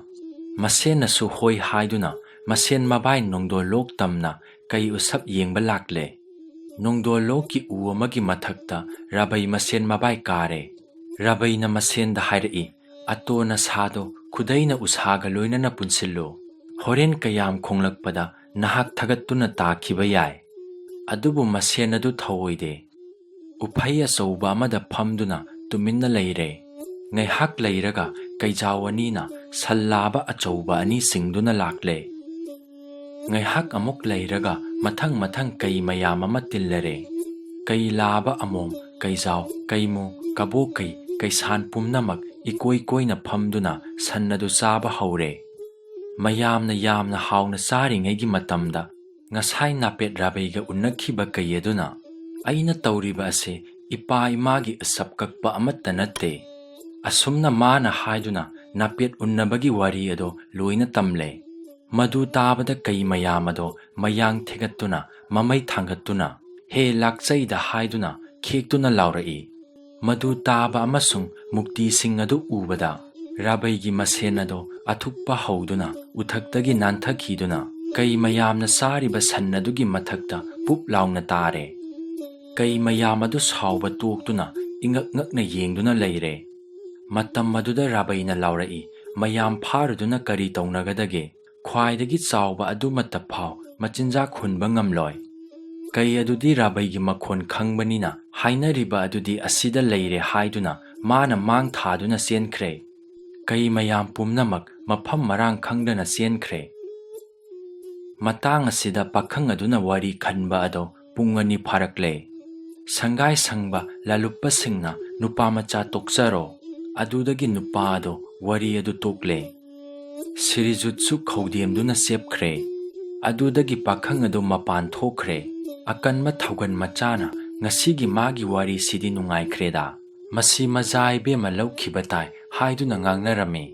ꯃꯁꯦꯟꯅꯁꯨ ꯍꯣꯏ ꯍꯥꯏꯗꯨꯅ ꯃꯁꯦꯟ ꯃꯕꯥꯏ ꯅꯣꯡꯗꯣꯜ ꯂꯣꯛ ꯇꯝꯅ ꯀꯩ ꯎꯁꯞ ꯌꯦꯡꯕ ꯂꯥꯛꯂꯦ꯫ ꯅꯣꯡꯗꯣꯜ ꯂꯣꯛꯀꯤ ꯎ ꯑꯃꯒꯤ ꯃꯊꯛꯇ ꯔꯥꯕꯩ ꯃꯁꯦꯟ ꯃꯕꯥꯏ ꯀꯥꯔꯦ꯫ ꯔꯥꯕꯩꯅ ꯃꯁꯦꯟꯗ ꯍꯥꯏꯔꯛꯏ, "ꯑꯇꯣ ꯅꯁꯥꯗꯣ ꯈꯨꯗꯩꯅ ꯎꯁꯥꯒ ꯂꯣꯏꯅꯅ ꯄꯨꯟꯁꯤꯜꯂꯨ꯫ ꯍꯣꯔꯦꯟ ꯀꯌꯥꯝ ꯈꯣꯡꯂꯛꯄꯗ ꯅꯍꯥꯛ ꯊꯥꯒꯠꯇꯨꯅ ꯇꯥꯈꯤꯕ ꯌꯥꯏ." ꯑꯗꯨꯕꯨ ꯃꯁꯦꯟ ꯑꯗꯨ ꯊꯧꯑꯣꯏꯗꯦ꯫ ꯎꯐꯩ ꯑꯆꯧꯕ ꯑꯃꯗ ꯐꯝꯗꯨꯅ ꯇꯨꯃꯤꯟꯅ ꯂꯩꯔꯦ꯫ ꯉꯥꯏꯍꯥꯛ ꯂꯩꯔꯒ ꯀꯩꯖꯥꯎ ꯑꯅꯤꯅ ꯁꯟ ꯂꯥꯕ ꯑꯆꯧꯕ ꯑꯅꯤ ꯆꯤꯡꯗꯨꯅ ꯂꯥꯛꯂꯦ꯫ ꯉꯥꯏꯍꯥꯛ ꯑꯃꯨꯛ ꯂꯩꯔꯒ ꯃꯊꯪ ꯃꯊꯪ ꯀꯩ ꯃꯌꯥꯝ ꯑꯃ ꯇꯤꯜꯂꯔꯦ꯫ ꯀꯩ ꯂꯥꯕ ꯑꯃꯣꯝ, ꯀꯩꯖꯥꯎ, ꯀꯩꯃꯨ, ꯀꯕꯣꯀꯩ, ꯀꯩꯁꯥꯟ ꯄꯨꯝꯅꯃꯛ ꯏꯀꯣꯏ ꯀꯣꯏꯅ ꯐꯝꯗꯨꯅ ꯁꯟ ꯑꯗꯨ ꯆꯥꯕ ꯍꯧꯔꯦ꯫ ꯃꯌꯥꯝꯅ ꯌꯥꯝꯅ ꯍꯥꯎꯅ ꯆꯥꯔꯤꯉꯩꯒꯤ ꯃꯇꯝꯗ ꯉꯁꯥꯏ ꯅꯥꯄꯦꯠ ꯔꯥꯕꯩꯒ ꯎꯅꯈꯤꯕ ꯀꯩ ꯑꯗꯨꯅ, "ꯑꯩꯅ ꯇꯧꯔꯤꯕ ꯑꯁꯤ ꯏꯄꯥ ꯏꯃꯥꯒꯤ ꯎꯁꯞ ꯀꯛꯄ ꯑꯃꯠꯇ ꯅꯠꯇꯦ." ꯑꯁꯨꯝꯅ ꯃꯥꯅ ꯍꯥꯏꯗꯨꯅ ꯅꯥꯄꯦꯠ ꯎꯟꯅꯕꯒꯤ ꯋꯥꯔꯤ ꯑꯗꯣ ꯂꯣꯏꯅ ꯇꯝꯂꯦ꯫ ꯃꯗꯨ ꯇꯥꯕꯗ ꯀꯩ ꯃꯌꯥꯝ ꯑꯗꯣ ꯃꯌꯥꯡ ꯊꯦꯒꯠꯇꯨꯅ ꯃꯃꯩ ꯊꯥꯡꯒꯠꯇꯨꯅ "ꯍꯦ ꯂꯥꯛꯆꯩꯗ" ꯍꯥꯏꯗꯨꯅ ꯈꯦꯛꯇꯨꯅ ꯂꯥꯎꯔꯛꯏ꯫ ꯃꯗꯨ ꯇꯥꯕ ꯑꯃꯁꯨꯡ ꯃꯨꯛꯇꯤꯁꯤꯡ ꯑꯗꯨ ꯎꯕꯗ ꯔꯥꯕꯩꯒꯤ ꯃꯁꯦꯟ ꯑꯗꯣ ꯑꯊꯨꯞꯄ ꯍꯧꯗꯨꯅ ꯎꯊꯛꯇꯒꯤ ꯅꯥꯟꯊꯈꯤꯗꯨꯅ ꯀꯩ ꯃꯌꯥꯝꯅ ꯆꯥꯔꯤꯕ ꯁꯟ ꯑꯗꯨꯒꯤ ꯃꯊꯛꯇ ꯄꯨꯞ ꯂꯥꯎꯅ ꯇꯥꯔꯦ꯫ ꯀꯩ ꯃꯌꯥꯝ ꯑꯗꯨ ꯁꯥꯎꯕ ꯇꯣꯛꯇꯨꯅ ꯏꯉꯛ ꯉꯛꯅ ꯌꯦꯡꯗꯨꯅ ꯂꯩꯔꯦ꯫ ꯃꯇꯝ ꯑꯗꯨꯗ ꯔꯥꯕꯩꯅ ꯂꯥꯎꯔꯛꯏ, "ꯃꯌꯥꯝ ꯐꯥꯔꯨꯗꯨꯅ ꯀꯔꯤ ꯇꯧꯅꯒꯗꯒꯦ? ꯈ꯭ꯋꯥꯏꯗꯒꯤ ꯆꯥꯎꯕ ꯑꯗꯨꯃꯠꯇ ꯐꯥꯎ ꯃꯆꯤꯟꯖꯥꯛ ꯍꯨꯟꯕ ꯉꯝꯂꯣꯏ." ꯀꯩ ꯑꯗꯨꯗꯤ ꯔꯥꯕꯩꯒꯤ ꯃꯈꯣꯟ ꯈꯪꯕꯅꯤꯅ ꯍꯥꯏꯅꯔꯤꯕ ꯑꯗꯨꯗꯤ ꯑꯁꯤꯗ ꯂꯩꯔꯦ ꯍꯥꯏꯗꯨꯅ ꯃꯥꯅ ꯃꯥꯡ ꯊꯥꯗꯨꯅ ꯆꯦꯟꯈ꯭ꯔꯦ꯫ ꯀꯩ ꯃꯌꯥꯝ ꯄꯨꯝꯅꯃꯛ ꯃꯐꯝ ꯃꯔꯥꯡ ꯈꯪꯗꯅ ꯆꯦꯟꯈ꯭ꯔꯦ꯫ ꯃꯇꯥꯡ ꯑꯁꯤꯗ ꯄꯥꯈꯪ ꯑꯗꯨꯅ ꯋꯥꯔꯤ ꯈꯟꯕ ꯑꯗꯣ ꯄꯨꯡ 2 ꯐꯥꯔꯛꯂꯦ꯫ ꯁꯪꯒꯥꯏ ꯁꯪꯕ ꯂꯥꯂꯨꯞꯄꯁꯤꯡꯅ "ꯅꯨꯄꯥꯃꯆꯥ ꯇꯣꯛꯆꯔꯣ." ꯑꯗꯨꯗꯒꯤ ꯅꯨꯄꯥ ꯑꯗꯣ ꯋꯥꯔꯤ ꯑꯗꯨ ꯇꯣꯛꯂꯦ꯫ ꯁꯤꯔꯤꯖꯨꯠꯁꯨ ꯈꯧꯗꯦꯝꯗꯨꯅ ꯆꯦꯞꯈ꯭ꯔꯦ꯫ ꯑꯗꯨꯗꯒꯤ ꯄꯥꯈꯪ ꯑꯗꯨ ꯃꯄꯥꯟ ꯊꯣꯛꯈ꯭ꯔꯦ꯫ ꯑꯀꯟꯕ ꯊꯧꯒꯟ ꯃꯆꯥꯅ, "ꯉꯁꯤꯒꯤ ꯃꯥꯒꯤ ꯋꯥꯔꯤꯁꯤꯗꯤ ꯅꯨꯡꯉꯥꯏꯈ꯭ꯔꯦꯗ, ꯃꯁꯤ ꯃꯖꯥ ꯏꯕꯦꯝꯃ ꯂꯧꯈꯤꯕ ꯇꯥꯏ" ꯍꯥꯏꯗꯨꯅ ꯉꯥꯡꯅꯔꯝꯃꯤ꯫